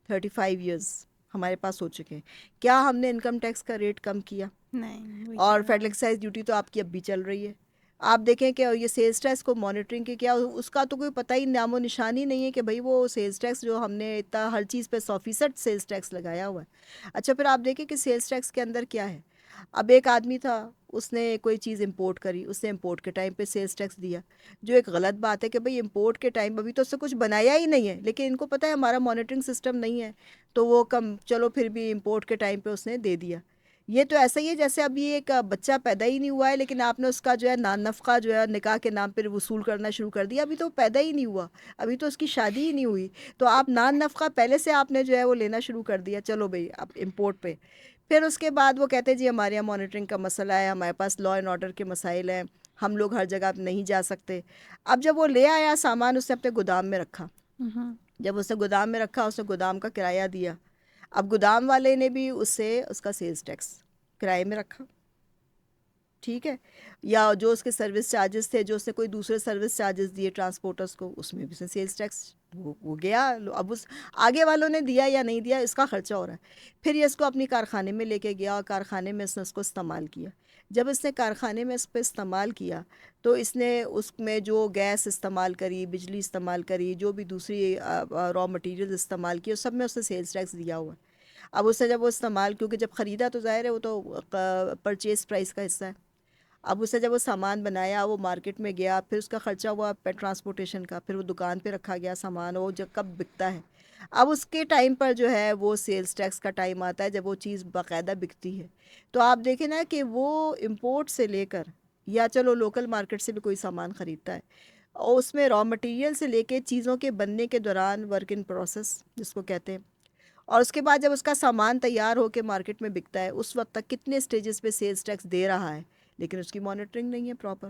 35 ایئرز ہمارے پاس ہو چکے ہیں. کیا ہم نے انکم ٹیکس کا ریٹ کم کیا؟ نہیں. اور فیڈرل ایکسائز ڈیوٹی تو آپ کی اب بھی چل رہی ہے. آپ دیکھیں کہ یہ سیلز ٹیکس کو مانیٹرنگ کے کیا اس کا تو کوئی پتہ ہی نام و نشان ہی نہیں ہے کہ بھئی وہ سیلز ٹیکس جو ہم نے اتنا ہر چیز پہ 100% سیلز ٹیکس لگایا ہوا ہے. اچھا پھر آپ دیکھیں کہ سیلز ٹیکس کے اندر کیا ہے. اب ایک آدمی تھا, اس نے کوئی چیز امپورٹ کری, اس نے امپورٹ کے ٹائم پہ سیلز ٹیکس دیا, جو ایک غلط بات ہے کہ بھئی امپورٹ کے ٹائم ابھی تو اس سے کچھ بنایا ہی نہیں ہے, لیکن ان کو پتہ ہے ہمارا مانیٹرنگ سسٹم نہیں ہے تو وہ کم چلو پھر بھی امپورٹ کے ٹائم پہ اس نے دے دیا. یہ تو ایسا ہی ہے جیسے ابھی ایک بچہ پیدا ہی نہیں ہوا ہے لیکن آپ نے اس کا جو ہے نان نفقہ جو ہے نکاح کے نام پہ وصول کرنا شروع کر دیا. ابھی تو پیدا ہی نہیں ہوا, ابھی تو اس کی شادی ہی نہیں ہوئی, تو آپ نان نفقہ پہلے سے آپ نے جو ہے وہ لینا شروع کر دیا. چلو بھئی اب امپورٹ پہ. پھر اس کے بعد وہ کہتے ہیں جی ہمارے یہاں مانیٹرنگ کا مسئلہ ہے, ہمارے پاس لا اینڈ آرڈر کے مسائل ہیں, ہم لوگ ہر جگہ نہیں جا سکتے. اب جب وہ لے آیا سامان, اس نے اپنے گودام میں رکھا. جب اس نے گودام میں رکھا, اس نے گودام کا کرایہ دیا. اب گودام والے نے بھی اس سے اس کا سیلز ٹیکس کرائے میں رکھا, ٹھیک ہے, یا جو اس کے سروس چارجز تھے, جو اس نے کوئی دوسرے سروس چارجز دیے ٹرانسپورٹرز کو, اس میں بھی اس نے سیلز ٹیکس وہ گیا. اب اس آگے والوں نے دیا یا نہیں دیا, اس کا خرچہ ہو رہا ہے. پھر یہ اس کو اپنی کارخانے میں لے کے گیا اور کارخانے میں اس نے اس کو استعمال کیا. جب اس نے کارخانے میں اس پہ استعمال کیا تو اس نے اس میں جو گیس استعمال کری, بجلی استعمال کری, جو بھی دوسری را مٹیریل استعمال کی, سب میں اس نے سیلز ٹیکس دیا ہوا ہے. اب اس نے جب وہ استعمال, کیونکہ جب خریدا تو ظاہر ہے وہ تو پرچیز پرائس کا حصہ ہے. اب اس نے جب وہ سامان بنایا, وہ مارکیٹ میں گیا, پھر اس کا خرچہ ہوا ٹرانسپورٹیشن کا, پھر وہ دکان پہ رکھا گیا سامان, وہ جب کب بکتا ہے. اب اس کے ٹائم پر جو ہے وہ سیلز ٹیکس کا ٹائم آتا ہے جب وہ چیز باقاعدہ بکتی ہے. تو آپ دیکھیں نا کہ وہ امپورٹ سے لے کر, یا چلو لوکل مارکیٹ سے بھی کوئی سامان خریدتا ہے, اور اس میں را مٹیریل سے لے کے چیزوں کے بننے کے دوران ورک ان پروسیس جس کو کہتے ہیں, اور اس کے بعد جب اس کا سامان تیار ہو کے مارکیٹ میں بکتا ہے, اس وقت تک کتنے سٹیجز پہ سیلز ٹیکس دے رہا ہے, لیکن اس کی مانیٹرنگ نہیں ہے پراپر.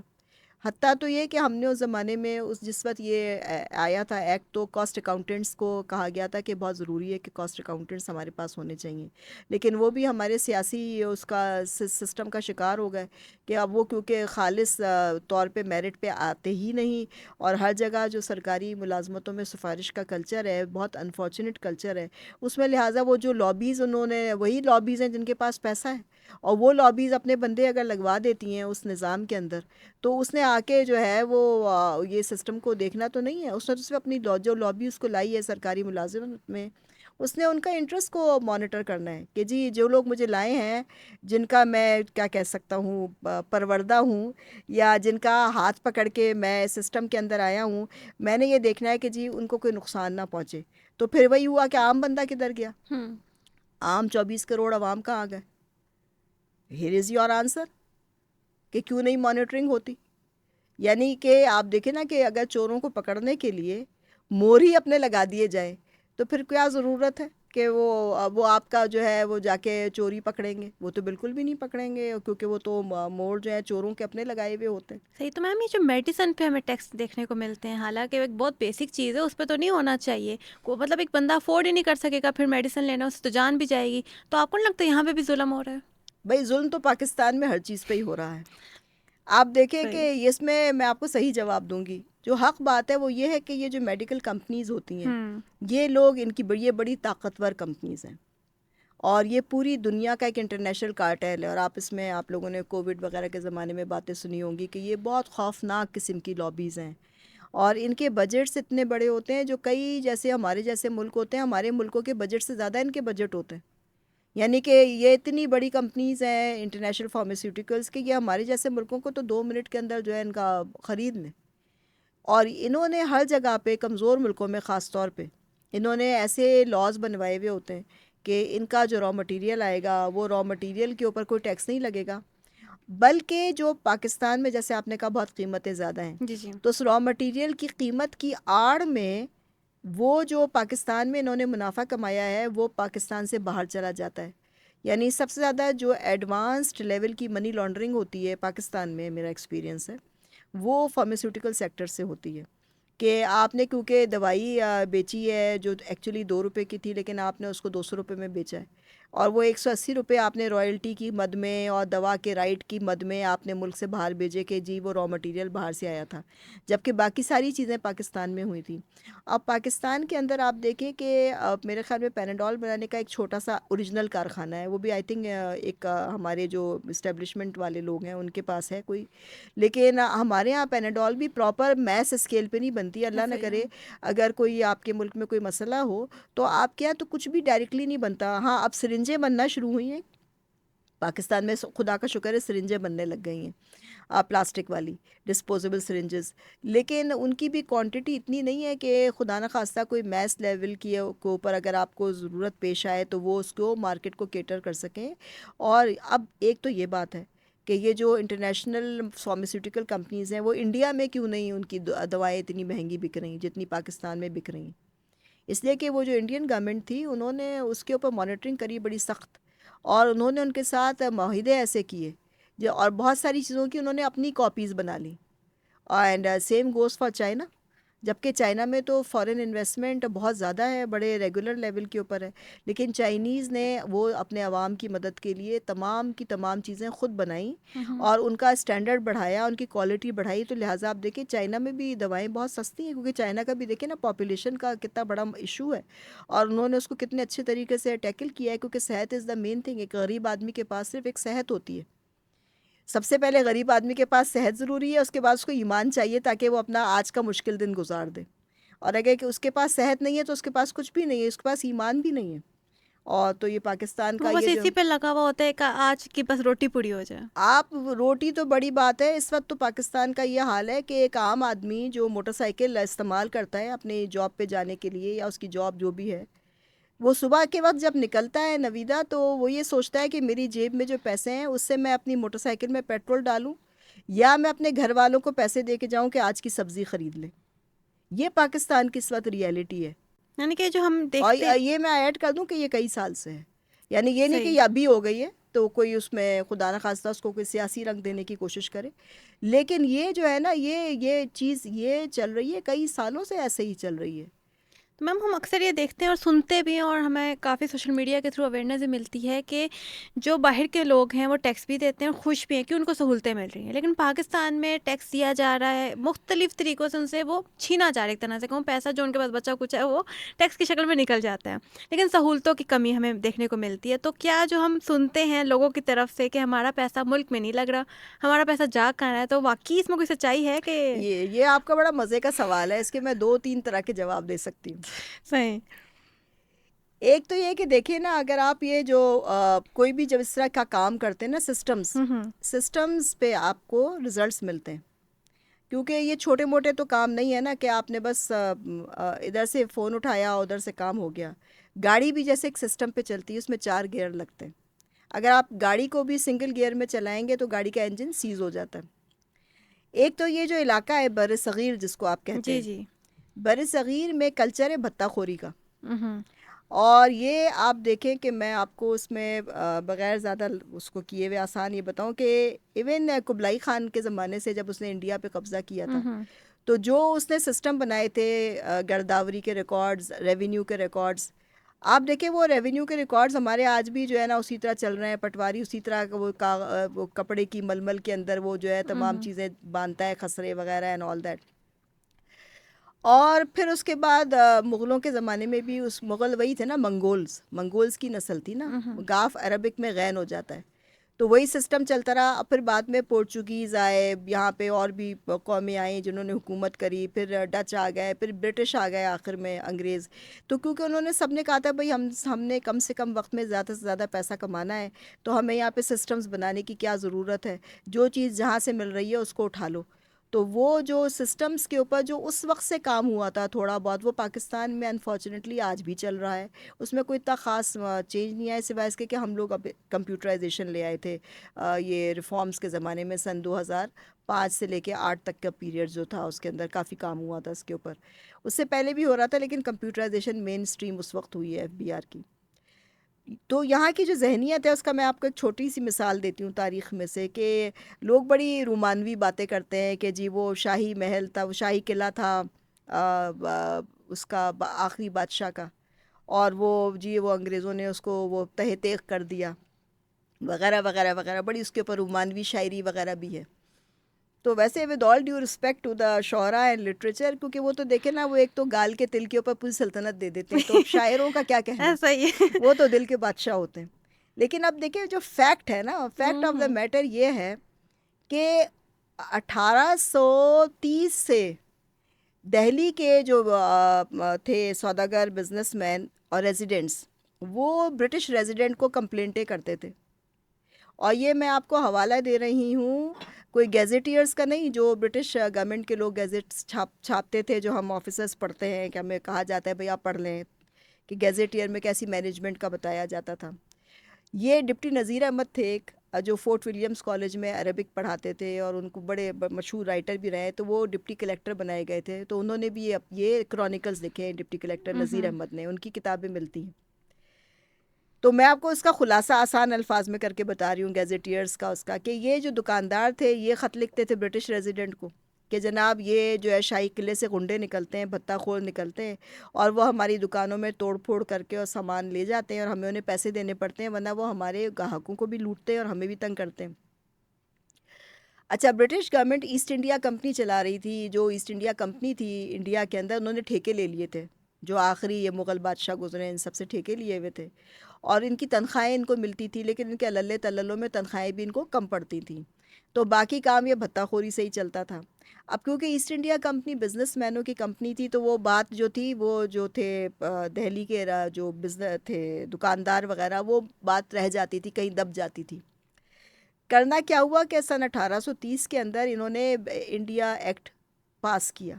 حتیٰ تو یہ کہ ہم نے اس زمانے میں جس وقت یہ آیا تھا ایکٹ, تو کاسٹ اکاؤنٹنٹس کو کہا گیا تھا کہ بہت ضروری ہے کہ کاسٹ اکاؤنٹنٹس ہمارے پاس ہونے چاہیے, لیکن وہ بھی ہمارے سیاسی اس کا سسٹم کا شکار ہو گئے کہ اب وہ کیونکہ خالص طور پہ میرٹ پہ آتے ہی نہیں, اور ہر جگہ جو سرکاری ملازمتوں میں سفارش کا کلچر ہے, بہت انفارچونیٹ کلچر ہے اس میں, لہٰذا وہ جو لابیز انہوں نے, وہی لابیز ہیں جن کے پاس پیسہ ہے, اور وہ لابیز اپنے بندے اگر لگوا دیتی ہیں اس نظام کے اندر, تو اس نے آ کے جو ہے وہ یہ سسٹم کو دیکھنا تو نہیں ہے. اس نے تو صرف اپنی جو لابی اس کو لائی ہے سرکاری ملازمت میں, اس نے ان کا انٹرسٹ کو مانیٹر کرنا ہے کہ جی جو لوگ مجھے لائے ہیں, جن کا میں کیا کہہ سکتا ہوں پروردہ ہوں, یا جن کا ہاتھ پکڑ کے میں سسٹم کے اندر آیا ہوں, میں نے یہ دیکھنا ہے کہ جی ان کو کوئی نقصان نہ پہنچے. تو پھر وہی ہوا کہ عام بندہ کدھر گیا, عام 24 کروڑ عوام کہاں گئے. ہیئر از یور آنسر کہ کیوں نہیں مانیٹرنگ ہوتی. یعنی کہ آپ دیکھیں نا کہ اگر چوروں کو پکڑنے کے لیے مور ہی اپنے لگا دیے جائیں, تو پھر کیا ضرورت ہے کہ وہ آپ کا جو ہے وہ جا کے چوری پکڑیں گے. وہ تو بالکل بھی نہیں پکڑیں گے, کیونکہ وہ تو مور جو ہے چوروں کے اپنے لگائے ہوئے ہوتے ہیں. صحیح. تو میم یہ جو میڈیسن پہ ہمیں ٹیکس دیکھنے کو ملتے ہیں, حالانکہ ایک بہت بیسک چیز ہے, اس پہ تو نہیں ہونا چاہیے, کو مطلب ایک بندہ افورڈ ہی نہیں کر سکے گا پھر میڈیسن لینا, اس سے تو جان بھی جائے گی. تو آپ کو نہیں لگتا یہاں پہ بھی ظلم ہو رہا ہے؟ بھائی ظلم تو پاکستان میں ہر چیز پہ ہی ہو رہا ہے. آپ دیکھیں کہ اس میں آپ کو صحیح جواب دوں گی. جو حق بات ہے وہ یہ ہے کہ یہ جو میڈیکل کمپنیز ہوتی ہیں, یہ لوگ ان کی بڑی بڑی طاقتور کمپنیز ہیں, اور یہ پوری دنیا کا ایک انٹرنیشنل کارٹیل ہے. اور آپ اس میں آپ لوگوں نے کووڈ وغیرہ کے زمانے میں باتیں سنی ہوں گی کہ یہ بہت خوفناک قسم کی لابیز ہیں, اور ان کے بجٹس اتنے بڑے ہوتے ہیں جو کئی جیسے ہمارے جیسے ملک ہوتے ہیں, ہمارے ملکوں کے بجٹ سے زیادہ ان کے بجٹ ہوتے ہیں. یعنی کہ یہ اتنی بڑی کمپنیز ہیں انٹرنیشنل فارماسیوٹیکلس کے، یہ ہمارے جیسے ملکوں کو تو 2 منٹ کے اندر جو ہے ان کا خرید لیں. اور انہوں نے ہر جگہ پہ کمزور ملکوں میں خاص طور پہ انہوں نے ایسے لاز بنوائے ہوئے ہوتے ہیں کہ ان کا جو را مٹیریل آئے گا وہ را مٹیریل کے اوپر کوئی ٹیکس نہیں لگے گا، بلکہ جو پاکستان میں جیسے آپ نے کہا بہت قیمتیں زیادہ ہیں، جی جی تو اس را مٹیریل کی قیمت کی آڑ میں وہ جو پاکستان میں انہوں نے منافع کمایا ہے وہ پاکستان سے باہر چلا جاتا ہے. یعنی سب سے زیادہ جو ایڈوانسڈ لیول کی منی لانڈرنگ ہوتی ہے پاکستان میں، میرا ایکسپیرینس ہے، وہ فارماسیوٹیکل سیکٹر سے ہوتی ہے. کہ آپ نے کیونکہ دوائی بیچی ہے جو ایکچولی 2 روپے کی تھی، لیکن آپ نے اس کو 200 روپے میں بیچا ہے، اور وہ 180 روپے آپ نے رائلٹی کی مد میں اور دوا کے رائٹ کی مد میں آپ نے ملک سے باہر بھیجے کہ جی وہ را مٹیریل باہر سے آیا تھا، جبکہ باقی ساری چیزیں پاکستان میں ہوئی تھیں. اب پاکستان کے اندر آپ دیکھیں کہ میرے خیال میں پیناڈول بنانے کا ایک چھوٹا سا اوریجنل کارخانہ ہے، وہ بھی آئی تھنک ایک ہمارے جو اسٹیبلشمنٹ والے لوگ ہیں ان کے پاس ہے کوئی، لیکن ہمارے یہاں پیناڈول بھی پراپر میس اسکیل پہ نہیں بنتی. اللہ نہ کرے اگر کوئی آپ کے ملک میں کوئی مسئلہ ہو تو آپ کے یہاں تو کچھ بھی ڈائریکٹلی نہیں بنتا. ہاں اب سرنجیں بننا شروع ہوئی ہیں پاکستان میں، خدا کا شکر ہے سرنجیں بننے لگ گئی ہیں پلاسٹک والی ڈسپوزیبل سرنجز، لیکن ان کی بھی کوانٹٹی اتنی نہیں ہے کہ خدا نخواستہ کوئی میس لیول کی کے اوپر اگر آپ کو ضرورت پیش آئے تو وہ اس کو مارکیٹ کو کیٹر کر سکیں. اور اب ایک تو یہ بات ہے کہ یہ جو انٹرنیشنل فارماسیوٹیکل کمپنیز ہیں وہ انڈیا میں کیوں نہیں ان کی دوائیں اتنی مہنگی بک رہی ہیں جتنی پاکستان میں بک رہی ہیں؟ اس لیے کہ وہ جو انڈین گورنمنٹ تھی انہوں نے اس کے اوپر مانیٹرنگ کری بڑی سخت، اور انہوں نے ان کے ساتھ معاہدے ایسے کیے جو، اور بہت ساری چیزوں کی انہوں نے اپنی کاپیز بنا لی. And same goes for China, جبکہ چائنا میں تو فارن انویسٹمنٹ بہت زیادہ ہے، بڑے ریگولر لیول کے اوپر ہے، لیکن چائنیز نے وہ اپنے عوام کی مدد کے لیے تمام کی تمام چیزیں خود بنائیں اور ان کا اسٹینڈرڈ بڑھایا، ان کی کوالٹی بڑھائی. تو لہٰذا آپ دیکھیں چائنا میں بھی دوائیں بہت سستی ہیں، کیونکہ چائنا کا بھی دیکھیں نا پاپولیشن کا کتنا بڑا ایشو ہے، اور انہوں نے اس کو کتنے اچھے طریقے سے ٹیکل کیا ہے، کیونکہ صحت از دا مین تھنگ. ایک غریب آدمی کے پاس صرف ایک صحت ہوتی ہے، سب سے پہلے غریب آدمی کے پاس صحت ضروری ہے، اس کے بعد اس کو ایمان چاہیے تاکہ وہ اپنا آج کا مشکل دن گزار دے. اور اگر کہ اس کے پاس صحت نہیں ہے تو اس کے پاس کچھ بھی نہیں ہے، اس کے پاس ایمان بھی نہیں ہے. اور تو یہ پاکستان کا وہ بس یہ جو اسی پہ لگا ہوا ہوتا ہے کہ آج کی بس روٹی پوری ہو جائے. آپ روٹی تو بڑی بات ہے. اس وقت تو پاکستان کا یہ حال ہے کہ ایک عام آدمی جو موٹر سائیکل استعمال کرتا ہے اپنی جاب پہ جانے کے لیے یا اس کی جاب جو بھی ہے، وہ صبح کے وقت جب نکلتا ہے نویدہ تو وہ یہ سوچتا ہے کہ میری جیب میں جو پیسے ہیں اس سے میں اپنی موٹر سائیکل میں پیٹرول ڈالوں یا میں اپنے گھر والوں کو پیسے دے کے جاؤں کہ آج کی سبزی خرید لیں. یہ پاکستان کی اس وقت ریئلٹی ہے. یعنی کہ جو ہم اور دیکھتے یہ میں ایڈ کر دوں کہ یہ کئی سال سے ہے، یعنی یہ نہیں کہ صحیح. یہ ابھی ہو گئی ہے تو کوئی اس میں خدا نخواستہ اس کو کوئی سیاسی رنگ دینے کی کوشش کرے، لیکن یہ جو ہے نا یہ چیز یہ چل رہی ہے، کئی سالوں سے ایسے ہی چل رہی ہے. تو میم ہم اکثر یہ دیکھتے ہیں اور سنتے بھی ہیں، اور ہمیں کافی سوشل میڈیا کے تھرو اویئرنیس بھی ملتی ہے کہ جو باہر کے لوگ ہیں وہ ٹیکس بھی دیتے ہیں اور خوش بھی ہیں کہ ان کو سہولتیں مل رہی ہیں، لیکن پاکستان میں ٹیکس دیا جا رہا ہے مختلف طریقوں سے، ان سے وہ چھینا جا رہا ہے. ایک طرح سے کہوں پیسہ جو ان کے پاس بچا کچھ ہے وہ ٹیکس کی شکل میں نکل جاتا ہے، لیکن سہولتوں کی کمی ہمیں دیکھنے کو ملتی ہے. تو کیا جو ہم سنتے ہیں لوگوں کی طرف سے کہ ہمارا پیسہ ملک میں نہیں لگ رہا، ہمارا پیسہ جا کہاں ہے، تو واقعی اس میں کوئی سچائی ہے کہ یہ آپ کا بڑا مزے کا سوال ہے، اس کے میں 2-3 طرح کے جواب دے سکتی ہوں. صحیح. ایک تو یہ کہ دیکھیں نا، اگر آپ یہ جو کوئی بھی جب اس طرح کا کام کرتے ہیں نا سسٹمز پہ آپ کو ریزلٹس ملتے ہیں، کیونکہ یہ چھوٹے موٹے تو کام نہیں ہے نا کہ آپ نے بس ادھر سے فون اٹھایا ادھر سے کام ہو گیا. گاڑی بھی جیسے ایک سسٹم پہ چلتی ہے، اس میں 4 گیئر لگتے ہیں. اگر آپ گاڑی کو بھی سنگل گیئر میں چلائیں گے تو گاڑی کا انجن سیز ہو جاتا ہے. ایک تو یہ جو علاقہ ہے بر صغیر جس کو آپ کہتے جی ہیں، جی. بر صغیر میں کلچر ہے بھتہ خوری کا. اور یہ آپ دیکھیں کہ میں آپ کو اس میں بغیر زیادہ اس کو کیے ہوئے آسان یہ بتاؤں کہ ایون قبلائی خان کے زمانے سے جب اس نے انڈیا پہ قبضہ کیا تھا تو جو اس نے سسٹم بنائے تھے گرداوری کے ریکارڈز، ریونیو کے ریکارڈز، آپ دیکھیں وہ ریونیو کے ریکارڈز ہمارے آج بھی جو ہے نا اسی طرح چل رہے ہیں. پٹواری اسی طرح وہ کپڑے کی ململ کے اندر وہ جو ہے تمام چیزیں باندھتا ہے، خسرے وغیرہ اینڈ آل دیٹ. اور پھر اس کے بعد مغلوں کے زمانے میں بھی اس مغل وہی تھے نا، منگولز کی نسل تھی نا، گاف عربک میں غین ہو جاتا ہے. تو وہی سسٹم چلتا رہا. اب پھر بعد میں پورچوگیز آئے یہاں پہ، اور بھی قومیں آئیں جنہوں نے حکومت کری، پھر ڈچ آ گئے، پھر برٹش آ گئے آخر میں، انگریز. تو کیونکہ انہوں نے سب نے کہا تھا بھائی ہم نے کم سے کم وقت میں زیادہ سے زیادہ پیسہ کمانا ہے، تو ہمیں یہاں پہ سسٹمز بنانے کی کیا ضرورت ہے، جو چیز جہاں سے مل رہی ہے اس کو اٹھا لو. تو وہ جو سسٹمز کے اوپر جو اس وقت سے کام ہوا تھا تھوڑا بہت، وہ پاکستان میں انفارچونیٹلی آج بھی چل رہا ہے. اس میں کوئی اتنا خاص چینج نہیں آیا سوائے اس کے کہ ہم لوگ اب کمپیوٹرائزیشن لے آئے تھے یہ ریفارمز کے زمانے میں. سن 2005 سے لے کے 8 تک کا پیریڈ جو تھا اس کے اندر کافی کام ہوا تھا اس کے اوپر. اس سے پہلے بھی ہو رہا تھا لیکن کمپیوٹرائزیشن مین اسٹریم اس وقت ہوئی ہے FBR کی. تو یہاں کی جو ذہنیت ہے اس کا میں آپ کو ایک چھوٹی سی مثال دیتی ہوں تاریخ میں سے، کہ لوگ بڑی رومانوی باتیں کرتے ہیں کہ جی وہ شاہی محل تھا، وہ شاہی قلعہ تھا اس کا آخری بادشاہ کا، اور وہ جی وہ انگریزوں نے اس کو وہ تہہ تیغ کر دیا وغیرہ وغیرہ وغیرہ. بڑی اس کے اوپر رومانوی شاعری وغیرہ بھی ہے. تو ویسے with all due respect to the شعراء اینڈ لٹریچر، کیونکہ وہ تو دیکھیں نا، وہ ایک تو گال کے تل کے اوپر پوری سلطنت دے دیتے ہیں، تو اب شاعروں کا کیا کہنا، صحیح ہے. وہ تو دل کے بادشاہ ہوتے ہیں. لیکن اب دیکھیں جو فیکٹ ہے نا، فیکٹ آف دا میٹر یہ ہے کہ 1830 سے دہلی کے جو تھے سوداگر، بزنس مین اور ریزیڈنٹس، وہ برٹش ریزیڈنٹ کو کمپلینٹیں کرتے تھے. اور یہ میں آپ کو حوالہ دے رہی ہوں کوئی گیزیٹیئرز کا نہیں، جو برٹش گورنمنٹ کے لوگ گیزٹس چھاپتے تھے، جو ہم آفیسرز پڑھتے ہیں، کہ ہمیں کہا جاتا ہے بھئی آپ پڑھ لیں کہ گیزیٹیئر میں کیسی مینجمنٹ کا بتایا جاتا تھا. یہ ڈپٹی نذیر احمد تھے ایک، جو فورٹ ولیمز کالج میں عربک پڑھاتے تھے اور ان کو بڑے مشہور رائٹر بھی رہے. تو وہ ڈپٹی کلیکٹر بنائے گئے تھے، تو انہوں نے بھی یہ کرونیکلز لکھے ہیں ڈپٹی کلیکٹر نذیر احمد نے، ان کی کتابیں ملتی ہیں. تو میں آپ کو اس کا خلاصہ آسان الفاظ میں کر کے بتا رہی ہوں گیزیٹیئرز کا، اس کا کہ یہ جو دکاندار تھے یہ خط لکھتے تھے برٹش ریزیڈنٹ کو کہ جناب یہ جو ہے شاہی قلعے سے غنڈے نکلتے ہیں، بھتہ خور نکلتے ہیں، اور وہ ہماری دکانوں میں توڑ پھوڑ کر کے اور سامان لے جاتے ہیں، اور ہمیں انہیں پیسے دینے پڑتے ہیں، ورنہ وہ ہمارے گاہکوں کو بھی لوٹتے ہیں اور ہمیں بھی تنگ کرتے ہیں. اچھا، British government East India company چلا رہی تھی. جو ایسٹ انڈیا کمپنی تھی انڈیا کے اندر، انہوں نے ٹھیکے لے لیے تھے. جو آخری یہ مغل بادشاہ گزرے ان سب سے ٹھیکے لیے ہوئے تھے، اور ان کی تنخواہیں ان کو ملتی تھی، لیکن ان کے الللے تللوں میں تنخواہیں بھی ان کو کم پڑتی تھیں. تو باقی کام یہ بھتہ خوری سے ہی چلتا تھا. اب کیونکہ ایسٹ انڈیا کمپنی بزنس مینوں کی کمپنی تھی، تو وہ بات جو تھی، وہ جو تھے دہلی کے جو بزنس تھے دکاندار وغیرہ، وہ بات رہ جاتی تھی، کہیں دب جاتی تھی. کرنا کیا ہوا کہ سن 1830 کے اندر انہوں نے انڈیا ایکٹ پاس کیا،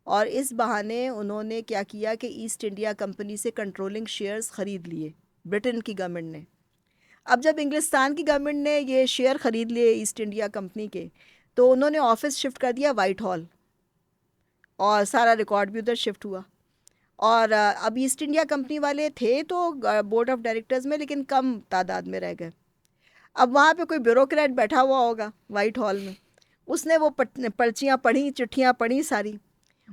اور اس بہانے انہوں نے کیا کیا کہ ایسٹ انڈیا کمپنی سے کنٹرولنگ شیئرز خرید لیے برٹن کی گورنمنٹ نے. اب جب انگلستان کی گورنمنٹ نے یہ شیئر خرید لیے ایسٹ انڈیا کمپنی کے، تو انہوں نے آفس شفٹ کر دیا وائٹ ہال، اور سارا ریکارڈ بھی ادھر شفٹ ہوا. اور اب ایسٹ انڈیا کمپنی والے تھے تو بورڈ آف ڈائریکٹرز میں، لیکن کم تعداد میں رہ گئے. اب وہاں پہ کوئی بیوروکریٹ بیٹھا ہوا ہوگا وائٹ ہال میں، اس نے وہ پرچیاں پڑھی، چٹھیاں پڑھی ساری.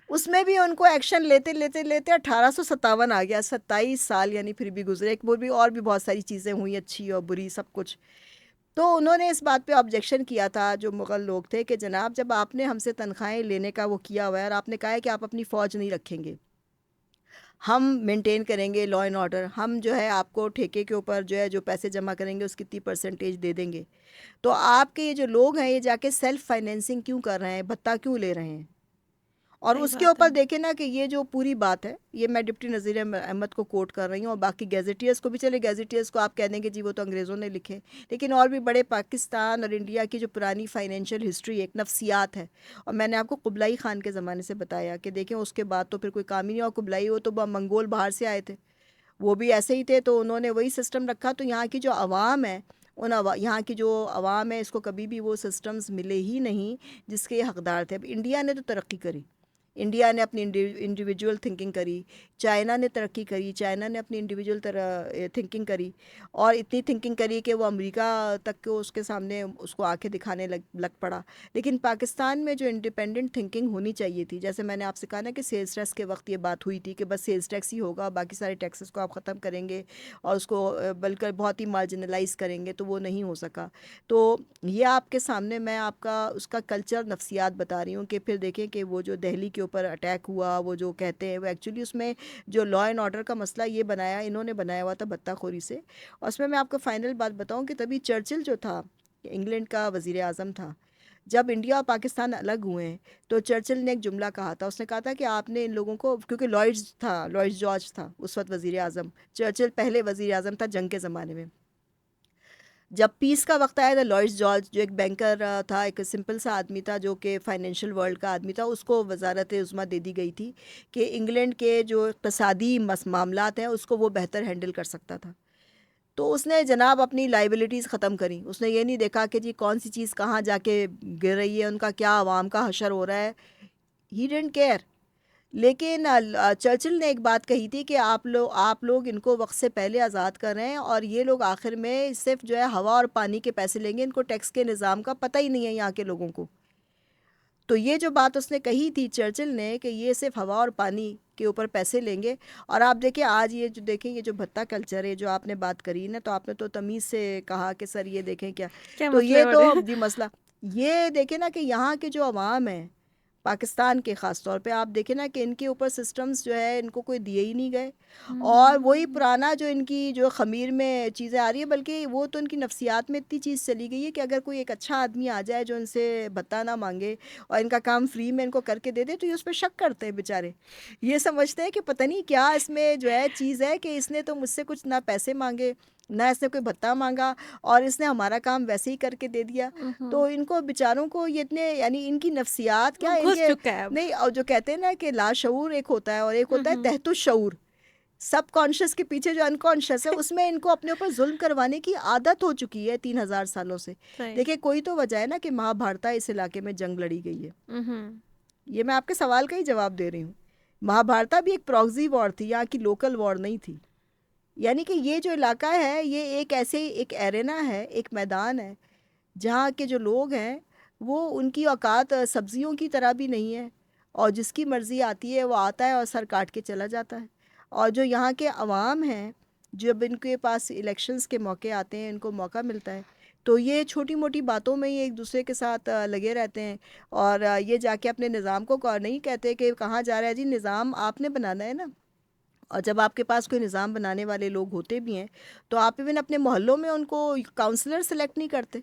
اس میں بھی ان کو ایکشن لیتے لیتے لیتے 1857 آ گیا. 27 سال یعنی پھر بھی گزرے. وہ بھی اور بھی بہت ساری چیزیں ہوئیں، اچھی اور بری سب کچھ. تو انہوں نے اس بات پہ آبجیکشن کیا تھا جو مغل لوگ تھے کہ جناب جب آپ نے ہم سے تنخواہیں لینے کا وہ کیا ہوا ہے، اور آپ نے کہا ہے کہ آپ اپنی فوج نہیں رکھیں گے، ہم مینٹین کریں گے لا اینڈ آرڈر، ہم جو ہے آپ کو ٹھیکے کے اوپر جو ہے جو پیسے جمع کریں گے اس کی 30% دے دیں گے، تو آپ کے یہ جو لوگ ہیں یہ جا کے سیلف فائنینسنگ کیوں کر رہے ہیں، بھتہ کیوں لے رہے ہیں. اور اس کے اوپر دیکھیں نا کہ یہ جو پوری بات ہے، یہ میں ڈپٹی نذیر احمد کو کوٹ کر رہی ہوں، اور باقی گیزیٹیئرز کو بھی. چلے گیزیٹیئرز کو آپ کہہ دیں گے جی وہ تو انگریزوں نے لکھے، لیکن اور بھی بڑے پاکستان اور انڈیا کی جو پرانی فائنینشیل ہسٹری ایک نفسیات ہے. اور میں نے آپ کو قبلائی خان کے زمانے سے بتایا کہ دیکھیں اس کے بعد تو پھر کوئی کام ہی نہیں. اور قبلائی وہ تو منگول باہر سے آئے تھے، وہ بھی ایسے ہی تھے، تو انہوں نے وہی سسٹم رکھا. تو یہاں کی جو عوام ہے، یہاں کی جو عوام ہے، اس کو کبھی بھی وہ سسٹمز ملے ہی نہیں جس کے یہ حقدار تھے. اب انڈیا نے تو ترقی کری، انڈیا نے اپنی انڈیویجول تھنکنگ کری، چائنا نے ترقی کری، چائنا نے اپنی انڈیویجول تھنکنگ کری، اور اتنی تھنکنگ کری کہ وہ امریکہ تک کو اس کے سامنے اس کو آنکھیں دکھانے لگ پڑا. لیکن پاکستان میں جو انڈیپینڈنٹ تھنکنگ ہونی چاہیے تھی، جیسے میں نے آپ سے کہا نا کہ سیلز ٹیکس کے وقت یہ بات ہوئی تھی کہ بس سیلز ٹیکس ہی ہوگا، باقی سارے ٹیکسز کو آپ ختم کریں گے اور اس کو بلکہ بہت ہی مارجنلائز کریں گے، تو وہ نہیں ہو سکا. تو یہ آپ کے سامنے میں آپ کا اس کا کلچر نفسیات بتا رہی ہوں کہ پھر دیکھیں کہ وہ جو دہلی کے اوپر اٹیک ہوا، وہ جو کہتے ہیں وہ ایکچولی اس میں جو لا اینڈ آرڈر کا مسئلہ یہ بنایا انہوں نے بنایا ہوا تھا بتہ خوری سے. اور اس میں آپ کو فائنل بات بتاؤں کہ تبھی چرچل جو تھا انگلینڈ کا وزیر اعظم تھا، جب انڈیا اور پاکستان الگ ہوئے ہیں تو چرچل نے ایک جملہ کہا تھا. اس نے کہا تھا کہ آپ نے ان لوگوں کو، کیونکہ لارڈ جارج تھا اس وقت وزیر اعظم، چرچل پہلے وزیر اعظم تھا جنگ کے زمانے میں. جب پیس کا وقت آیا تھا لارڈ جارج جو ایک بینکر تھا، ایک سمپل سا آدمی تھا جو کہ فائنینشیل ورلڈ کا آدمی تھا، اس کو وزارت عظمیٰ دے دی گئی تھی کہ انگلینڈ کے جو اقتصادی معاملات ہیں اس کو وہ بہتر ہینڈل کر سکتا تھا. تو اس نے جناب اپنی لائبلٹیز ختم کریں. اس نے یہ نہیں دیکھا کہ جی کون سی چیز کہاں جا کے گر رہی ہے، ان کا کیا عوام کا حشر ہو رہا ہے. He didn't care. لیکن چرچل نے ایک بات کہی تھی کہ آپ لوگ ان کو وقت سے پہلے آزاد کر رہے ہیں اور یہ لوگ آخر میں صرف جو ہے ہوا اور پانی کے پیسے لیں گے، ان کو ٹیکس کے نظام کا پتہ ہی نہیں ہے یہاں کے لوگوں کو. تو یہ جو بات اس نے کہی تھی چرچل نے کہ یہ صرف ہوا اور پانی کے اوپر پیسے لیں گے. اور آپ دیکھیں آج یہ جو دیکھیں یہ جو بھتہ کلچر ہے جو آپ نے بات کری نا، تو آپ نے تو تمیز سے کہا کہ سر یہ دیکھیں کیا تو یہ تو جی مسئلہ یہ دیکھیں نا کہ یہاں کے جو عوام ہیں پاکستان کے، خاص طور پہ آپ دیکھیں نا کہ ان کے اوپر سسٹمز جو ہے ان کو کوئی دیے ہی نہیں گئے، اور وہی پرانا جو ان کی جو خمیر میں چیزیں آ رہی ہیں، بلکہ وہ تو ان کی نفسیات میں اتنی چیز چلی گئی ہے کہ اگر کوئی ایک اچھا آدمی آ جائے جو ان سے بھتہ نہ مانگے اور ان کا کام فری میں ان کو کر کے دے دے تو یہ اس پہ شک کرتے ہیں بیچارے. یہ سمجھتے ہیں کہ پتہ نہیں کیا اس میں جو ہے چیز ہے کہ اس نے تو مجھ سے کچھ نہ پیسے مانگے نہ اس نے کوئی بھتہ مانگا اور اس نے ہمارا کام ویسے ہی کر کے دے دیا. تو ان کو بیچاروں کو یہ اتنے یعنی ان کی نفسیات کیا ان کے نہیں، اور جو کہتے ہیں نا کہ لاشعور ایک ہوتا ہے اور ایک ہوتا ہے تحت الشعور، سب کانشیس کے پیچھے جو انکانشیس ہے اس میں ان کو اپنے اوپر ظلم کروانے کی عادت ہو چکی ہے 3000 سالوں سے. دیکھیں کوئی تو وجہ ہے نا کہ مہابھارتا اس علاقے میں جنگ لڑی گئی ہے. یہ میں آپ کے سوال کا ہی جواب دے رہی ہوں. مہابھارتا بھی ایک پراکزی وار تھی، یہاں کی لوکل وار نہیں تھی. یعنی کہ یہ جو علاقہ ہے یہ ایک ایسے ایک ایرینا ہے، ایک میدان ہے جہاں کے جو لوگ ہیں وہ ان کی اوقات سبزیوں کی طرح بھی نہیں ہے، اور جس کی مرضی آتی ہے وہ آتا ہے اور سر کاٹ کے چلا جاتا ہے. اور جو یہاں کے عوام ہیں جب ان کے پاس الیکشنز کے موقع آتے ہیں، ان کو موقع ملتا ہے تو یہ چھوٹی موٹی باتوں میں ہی ایک دوسرے کے ساتھ لگے رہتے ہیں، اور یہ جا کے اپنے نظام کو نہیں کہتے کہ کہاں جا رہا ہے جی، نظام آپ نے بنانا ہے نا. اور جب آپ کے پاس کوئی نظام بنانے والے لوگ ہوتے بھی ہیں تو آپ ایون اپنے محلوں میں ان کو کاؤنسلر سلیکٹ نہیں کرتے.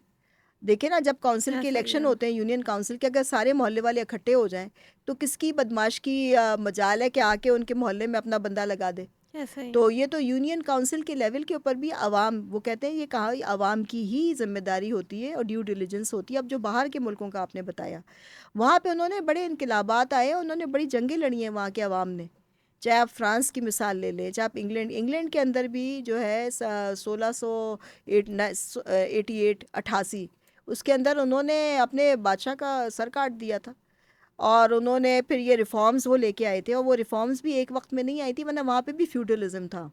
دیکھیں نا جب کاؤنسل کے الیکشن ہوتے ہیں یونین کاؤنسل کے، اگر سارے محلے والے اکٹھے ہو جائیں تو کس کی بدماش کی مجال ہے کہ آ کے ان کے محلے میں اپنا بندہ لگا دے. تو یہ تو یونین کاؤنسل کے لیول کے اوپر بھی عوام، وہ کہتے ہیں یہ کہا عوام کی ہی ذمہ داری ہوتی ہے اور ڈیو ڈیلیجنس ہوتی ہے. اب جو باہر کے ملکوں کا آپ نے بتایا، وہاں پہ انہوں نے بڑے انقلابات آئے، انہوں نے بڑی جنگیں لڑی ہیں وہاں کے عوام نے. چاہے آپ فرانس کی مثال لے لیں، چاہے آپ انگلینڈ کے اندر بھی جو ہے 1688 اس کے اندر انہوں نے اپنے بادشاہ کا سر کاٹ دیا تھا، اور انہوں نے پھر یہ ریفارمز وہ لے کے آئے تھے، اور وہ ریفارمز بھی ایک وقت میں نہیں آئی تھی، ورنہ وہاں پہ بھی فیوڈلزم تھا،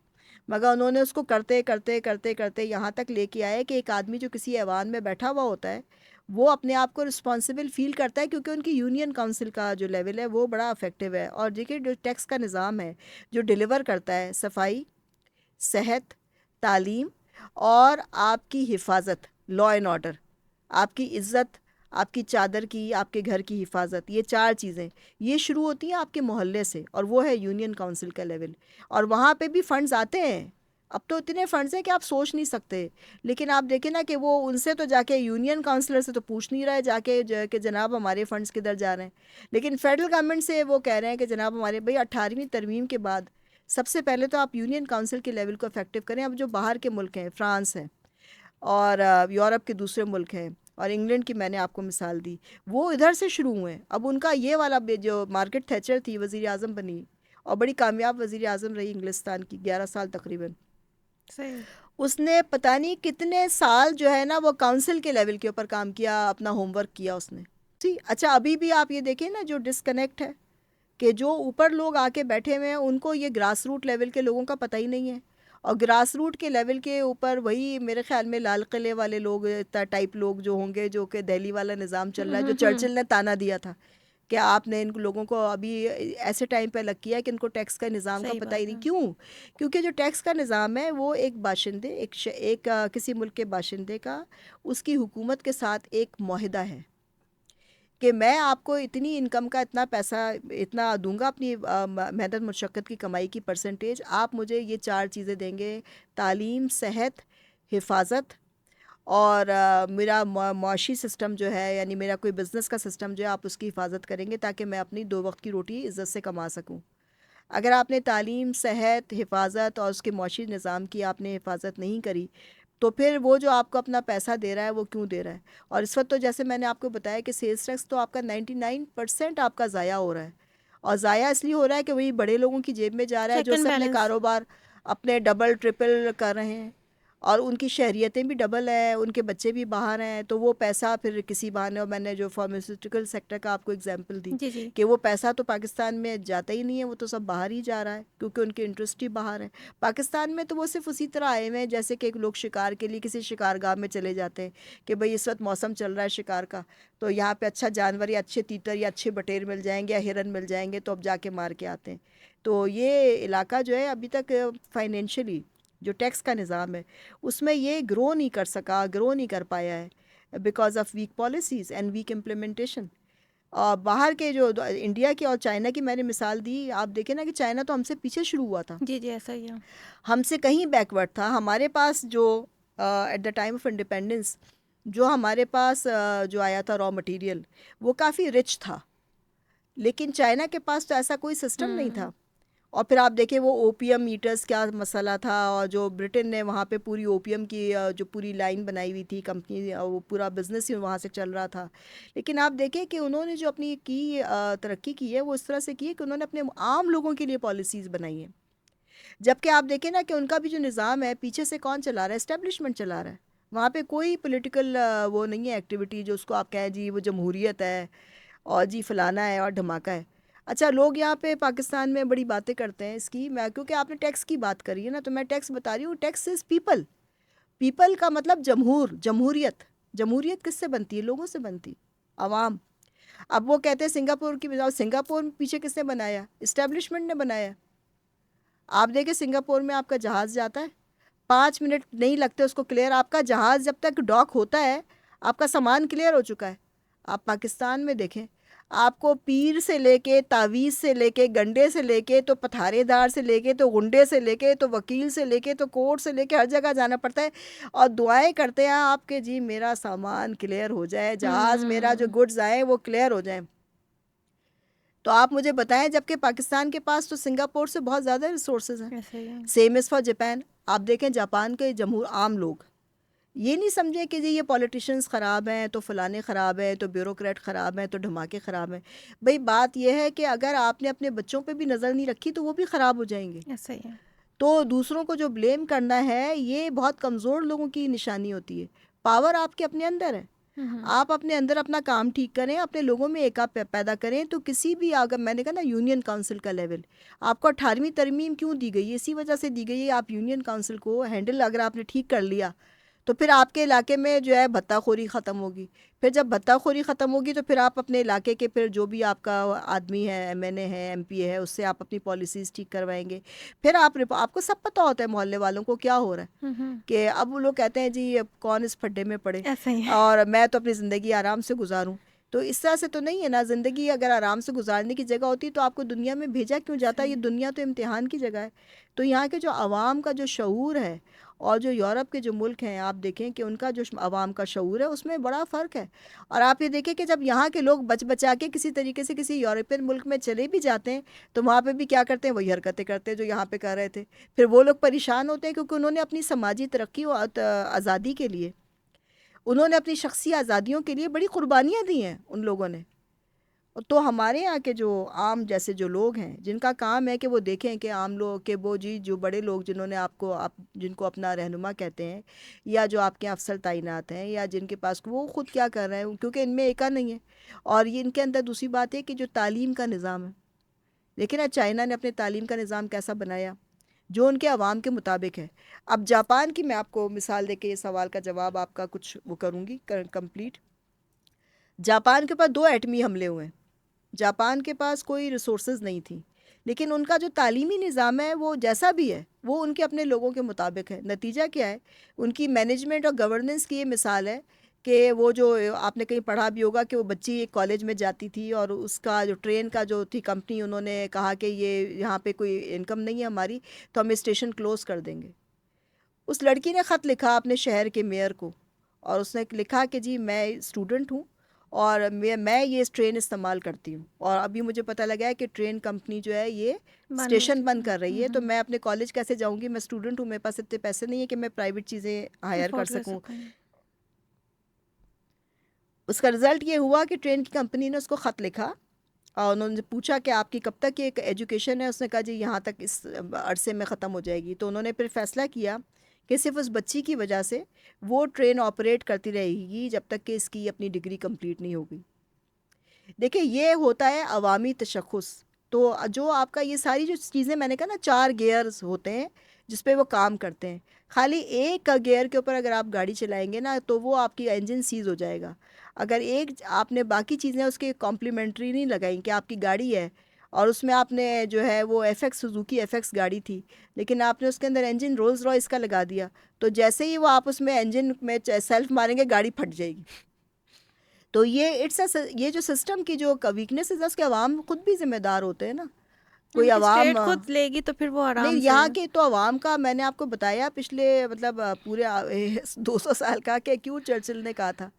مگر انہوں نے اس کو کرتے کرتے کرتے کرتے یہاں تک لے کے آئے کہ ایک آدمی جو کسی ایوان میں بیٹھا ہوا ہوتا ہے وہ اپنے آپ کو رسپانسیبل فیل کرتا ہے، کیونکہ ان کی یونین کاؤنسل کا جو لیول ہے وہ بڑا افیکٹو ہے. اور دیکھیے جو ٹیکس کا نظام ہے جو ڈیلیور کرتا ہے صفائی، صحت، تعلیم اور آپ کی حفاظت، لا اینڈ آرڈر، آپ کی عزت، آپ کی چادر کی، آپ کے گھر کی حفاظت، یہ 4 چیزیں یہ شروع ہوتی ہیں آپ کے محلے سے، اور وہ ہے یونین کاؤنسل کا لیول. اور وہاں پہ بھی فنڈز آتے ہیں، اب تو اتنے فنڈز ہیں کہ آپ سوچ نہیں سکتے. لیکن آپ دیکھیں نا کہ وہ ان سے تو جا کے یونین کاؤنسلر سے تو پوچھ نہیں رہا ہے جا کے کہ جناب ہمارے فنڈز کدھر جا رہے ہیں، لیکن فیڈرل گورنمنٹ سے وہ کہہ رہے ہیں کہ جناب ہمارے بھائی 18ویں ترمیم کے بعد سب سے پہلے تو آپ یونین کاؤنسل کے لیول کو افیکٹو کریں. اب جو باہر کے ملک ہیں، فرانس ہیں اور یورپ کے دوسرے ملک ہیں اور انگلینڈ کی میں نے آپ کو مثال دی، وہ ادھر سے شروع ہوئے ہیں. اب ان کا یہ والا جو مارکیٹ تھیچر تھی وزیر اعظم بنی اور بڑی کامیاب وزیر اعظم رہی انگلستان کی 11 سال تقریباً، اس نے پتہ نہیں کتنے سال جو ہے نا وہ کاؤنسل کے لیول کے اوپر کام کیا، اپنا ہوم ورک کیا اس نے. جی اچھا، ابھی بھی آپ یہ دیکھیں نا جو ڈسکنیکٹ ہے کہ جو اوپر لوگ آ کے بیٹھے ہوئے ہیں ان کو یہ گراس روٹ لیول کے لوگوں کا پتہ ہی نہیں ہے، اور گراس روٹ کے لیول کے اوپر وہی میرے خیال میں لال قلعے والے لوگ ٹائپ لوگ جو ہوں گے، جو کہ دہلی والا نظام چل رہا ہے جو چرچل نے تانا دیا تھا کہ آپ نے ان لوگوں کو ابھی ایسے ٹائم پہ لگ کیا کہ ان کو ٹیکس کا نظام کا پتہ ہی نہیں. کیوں؟ کیونکہ جو ٹیکس کا نظام ہے وہ ایک باشندے ایک کسی ملک کے باشندے کا اس کی حکومت کے ساتھ ایک معاہدہ ہے کہ میں آپ کو اتنی انکم کا اتنا پیسہ اتنا دوں گا اپنی محنت مشقت کی کمائی کی پرسنٹیج، آپ مجھے یہ 4 چیزیں دیں گے: تعلیم، صحت، حفاظت، اور میرا معاشی سسٹم جو ہے، یعنی میرا کوئی بزنس کا سسٹم جو ہے، آپ اس کی حفاظت کریں گے تاکہ میں اپنی 2 وقت کی روٹی عزت سے کما سکوں۔ اگر آپ نے تعلیم، صحت، حفاظت اور اس کے معاشی نظام کی آپ نے حفاظت نہیں کری، تو پھر وہ جو آپ کو اپنا پیسہ دے رہا ہے وہ کیوں دے رہا ہے؟ اور اس وقت تو جیسے میں نے آپ کو بتایا کہ سیلز ٹیکس تو آپ کا 99% آپ کا ضائع ہو رہا ہے، اور ضائع اس لیے ہو رہا ہے کہ وہی بڑے لوگوں کی جیب میں جا رہا ہے جو چیک اینڈ سے اپنے بیلنس. کاروبار اپنے ڈبل ٹرپل کر رہے ہیں، اور ان کی شہریتیں بھی ڈبل ہیں، ان کے بچے بھی باہر ہیں، تو وہ پیسہ پھر کسی بہانے، اور میں نے جو فارماسیوٹیکل سیکٹر کا آپ کو اگزامپل دی جی جی. کہ وہ پیسہ تو پاکستان میں جاتا ہی نہیں ہے، وہ تو سب باہر ہی جا رہا ہے کیونکہ ان کے انٹرسٹ ہی باہر ہے۔ پاکستان میں تو وہ صرف اسی طرح آئے ہوئے ہیں جیسے کہ لوگ شکار کے لیے کسی شکارگاہ میں چلے جاتے ہیں کہ بھئی اس وقت موسم چل رہا ہے شکار کا، تو یہاں پہ اچھا جانور یا اچھے تیتر یا اچھے بٹیر مل جائیں گے یا ہرن مل جائیں گے، تو اب جا کے مار کے آتے ہیں۔ تو یہ علاقہ جو ہے ابھی تک فائنینشلی جو ٹیکس کا نظام ہے اس میں یہ گرو نہیں کر سکا، گرو نہیں کر پایا ہے because of weak policies and weak implementation. اور باہر کے جو انڈیا کی اور چائنا کی میں نے مثال دی، آپ دیکھیں نا کہ چائنا تو ہم سے پیچھے شروع ہوا تھا، جی جی ایسا ہی ہے. ہم سے کہیں بیکورڈ تھا۔ ہمارے پاس جو at the time of independence جو ہمارے پاس جو آیا تھا را مٹیریل وہ کافی رچ تھا، لیکن چائنا کے پاس تو ایسا کوئی سسٹم نہیں تھا۔ اور پھر آپ دیکھیں وہ اوپیم میٹرز کیا مسئلہ تھا، اور جو برٹن نے وہاں پہ پوری اوپیم کی جو پوری لائن بنائی ہوئی تھی کمپنی، وہ پورا بزنس ہی وہاں سے چل رہا تھا۔ لیکن آپ دیکھیں کہ انہوں نے جو اپنی ترقی کی ہے وہ اس طرح سے کی ہے کہ انہوں نے اپنے عام لوگوں کے لیے پالیسیز بنائی ہیں، جبکہ آپ دیکھیں نا کہ ان کا بھی جو نظام ہے پیچھے سے کون چلا رہا ہے؟ اسٹیبلشمنٹ چلا رہا ہے۔ وہاں پہ کوئی پولیٹیکل وہ نہیں ہے ایکٹیویٹی جو اس کو آپ کہیں جی وہ جمہوریت ہے اور جی فلانا ہے اور دھماکہ ہے۔ اچھا، لوگ یہاں پہ پاکستان میں بڑی باتیں کرتے ہیں اس کی، میں کیونکہ آپ نے ٹیکس کی بات کری ہے نا تو میں ٹیکس بتا رہی ہوں۔ ٹیکس از پیپل، پیپل کا مطلب جمہوریت۔ جمہوریت کس سے بنتی ہے؟ لوگوں سے بنتی، عوام۔ اب وہ کہتے ہیں سنگاپور کی بجائے، سنگاپور پیچھے کس نے بنایا؟ اسٹیبلشمنٹ نے بنایا۔ آپ دیکھیں سنگاپور میں آپ کا جہاز جاتا ہے 5 منٹ نہیں لگتے اس کو کلیئر، آپ کا جہاز جب تک ڈاک ہوتا ہے آپ کا سامان کلیئر ہو چکا ہے۔ آپ پاکستان میں دیکھیں، آپ کو پیر سے لے کے تعویذ سے لے کے گنڈے سے لے کے تو پتھارے دار سے لے کے تو گنڈے سے لے کے تو وکیل سے لے کے تو کورٹ سے لے کے ہر جگہ جانا پڑتا ہے، اور دعائیں کرتے ہیں آپ کہ جی میرا سامان کلیئر ہو جائے، جہاز میرا جو گڈز آئے وہ کلیئر ہو جائیں۔ تو آپ مجھے بتائیں، جبکہ پاکستان کے پاس تو سنگاپور سے بہت زیادہ ریسورسز ہیں۔ Same is for Japan. آپ دیکھیں جاپان کے عام لوگ یہ نہیں سمجھیں کہ جی یہ پولیٹیشنز خراب ہیں تو فلانے خراب ہیں تو بیوروکریٹ خراب ہیں تو دھماکے خراب ہیں۔ بھئی بات یہ ہے کہ اگر آپ نے اپنے بچوں پہ بھی نظر نہیں رکھی تو وہ بھی خراب ہو جائیں گے۔ ایسا ہی ہے. تو دوسروں کو جو بلیم کرنا ہے یہ بہت کمزور لوگوں کی نشانی ہوتی ہے۔ پاور آپ کے اپنے اندر ہے، آپ اپنے اندر اپنا کام ٹھیک کریں، اپنے لوگوں میں ایک آپ پیدا کریں۔ تو کسی بھی، اگر میں نے کہا نا یونین کاؤنسل کا لیول، آپ کو 18ویں ترمیم کیوں دی گئی ہے؟ اسی وجہ سے دی گئی ہے، آپ یونین کاؤنسل کو ہینڈل اگر آپ نے ٹھیک کر لیا تو پھر آپ کے علاقے میں جو ہے بھتہ خوری ختم ہوگی۔ پھر جب بھتہ خوری ختم ہوگی تو پھر آپ اپنے علاقے کے پھر جو بھی آپ کا آدمی ہے، ایم این اے ہے، ایم پی اے ہے، اس سے آپ اپنی پالیسیز ٹھیک کروائیں گے۔ پھر آپ کو سب پتہ ہوتا ہے محلے والوں کو کیا ہو رہا ہے، کہ اب وہ لوگ کہتے ہیں جی اب کون اس پھڈے میں پڑے اور میں تو اپنی زندگی آرام سے گزاروں۔ تو اس طرح سے تو نہیں ہے نا، زندگی اگر آرام سے گزارنے کی جگہ ہوتی تو آپ کو دنیا میں بھیجا کیوں جاتا؟ یہ دنیا تو امتحان کی جگہ ہے۔ تو یہاں کے جو عوام کا جو شعور ہے اور جو یورپ کے جو ملک ہیں، آپ دیکھیں کہ ان کا جو عوام کا شعور ہے اس میں بڑا فرق ہے۔ اور آپ یہ دیکھیں کہ جب یہاں کے لوگ بچا کے کسی طریقے سے کسی یورپین ملک میں چلے بھی جاتے ہیں تو وہاں پہ بھی کیا کرتے ہیں؟ وہی حرکتیں کرتے ہیں جو یہاں پہ کر رہے تھے۔ پھر وہ لوگ پریشان ہوتے ہیں کیونکہ انہوں نے اپنی سماجی ترقی اور آزادی کے لیے، انہوں نے اپنی شخصی آزادیوں کے لیے بڑی قربانیاں دی ہیں ان لوگوں نے۔ تو ہمارے یہاں کے جو عام جیسے جو لوگ ہیں جن کا کام ہے کہ وہ دیکھیں کہ عام لوگ کہ وہ جی جو بڑے لوگ جنہوں نے جن کو اپنا رہنما کہتے ہیں، یا جو آپ کے افسر تعینات ہیں، یا جن کے پاس وہ خود کیا کر رہے ہیں، کیونکہ ان میں ایکا نہیں ہے۔ اور یہ ان کے اندر دوسری بات ہے کہ جو تعلیم کا نظام ہے، لیکن چائنا نے اپنے تعلیم کا نظام کیسا بنایا؟ جو ان کے عوام کے مطابق ہے۔ اب جاپان کی میں آپ کو مثال دے کے یہ سوال کا جواب آپ کا کچھ وہ کروں گی کمپلیٹ۔ جاپان کے پاس 2 ایٹمی حملے ہوئے ہیں، جاپان کے پاس کوئی ریسورسز نہیں تھی، لیکن ان کا جو تعلیمی نظام ہے وہ جیسا بھی ہے وہ ان کے اپنے لوگوں کے مطابق ہے۔ نتیجہ کیا ہے؟ ان کی مینجمنٹ اور گورننس کی یہ مثال ہے کہ وہ جو آپ نے کہیں پڑھا بھی ہوگا کہ وہ بچی ایک کالج میں جاتی تھی اور اس کا جو ٹرین کا جو تھی کمپنی, انہوں نے کہا کہ یہ یہاں پہ کوئی انکم نہیں ہے ہماری تو ہم اسٹیشن کلوز کر دیں گے. اس لڑکی نے خط لکھا اپنے شہر کے میئر کو, اور اس نے لکھا کہ جی میں اسٹوڈنٹ ہوں اور میں یہ ٹرین استعمال کرتی ہوں, اور ابھی مجھے پتہ لگا ہے کہ ٹرین کمپنی جو ہے یہ اسٹیشن بند کر رہی ہے, تو میں اپنے کالج کیسے جاؤں گی, میں اسٹوڈنٹ ہوں, میرے پاس اتنے پیسے نہیں ہیں کہ میں پرائیویٹ چیزیں ہائر کر سکوں. اس کا رزلٹ یہ ہوا کہ ٹرین کی کمپنی نے اس کو خط لکھا اور انہوں نے پوچھا کہ آپ کی کب تک ایک ایجوکیشن ہے, اس نے کہا جی یہاں تک اس عرصے میں ختم ہو جائے گی. تو انہوں نے پھر فیصلہ کیا کہ صرف اس بچی کی وجہ سے وہ ٹرین آپریٹ کرتی رہے گی جب تک کہ اس کی اپنی ڈگری کمپلیٹ نہیں ہوگی. دیکھیں یہ ہوتا ہے عوامی تشخص. تو جو آپ کا یہ ساری جو چیزیں میں نے کہا نا 4 گیئرز ہوتے ہیں جس پہ وہ کام کرتے ہیں, خالی ایک گیئر کے اوپر اگر آپ گاڑی چلائیں گے نا تو وہ آپ کی انجن سیز ہو جائے گا. اگر ایک آپ نے باقی چیزیں اس کے کمپلیمنٹری نہیں لگائیں کہ آپ کی گاڑی ہے اور اس میں آپ نے جو ہے وہ F X Suzuki F X گاڑی تھی لیکن آپ نے اس کے اندر انجن رولز رائس کا لگا دیا, تو جیسے ہی وہ آپ اس میں انجن میں سیلف ماریں گے گاڑی پھٹ جائے گی. تو یہ جو سسٹم کی جو ویکنیس ہے اس کے عوام خود بھی ذمہ دار ہوتے ہیں نا. کوئی عوام خود لے گی تو پھر وہ آرام نہیں, یہاں کے تو عوام کا میں نے آپ کو بتایا پچھلے مطلب پورے 200 سال کا کہ کیوں چرچل نے کہا تھا,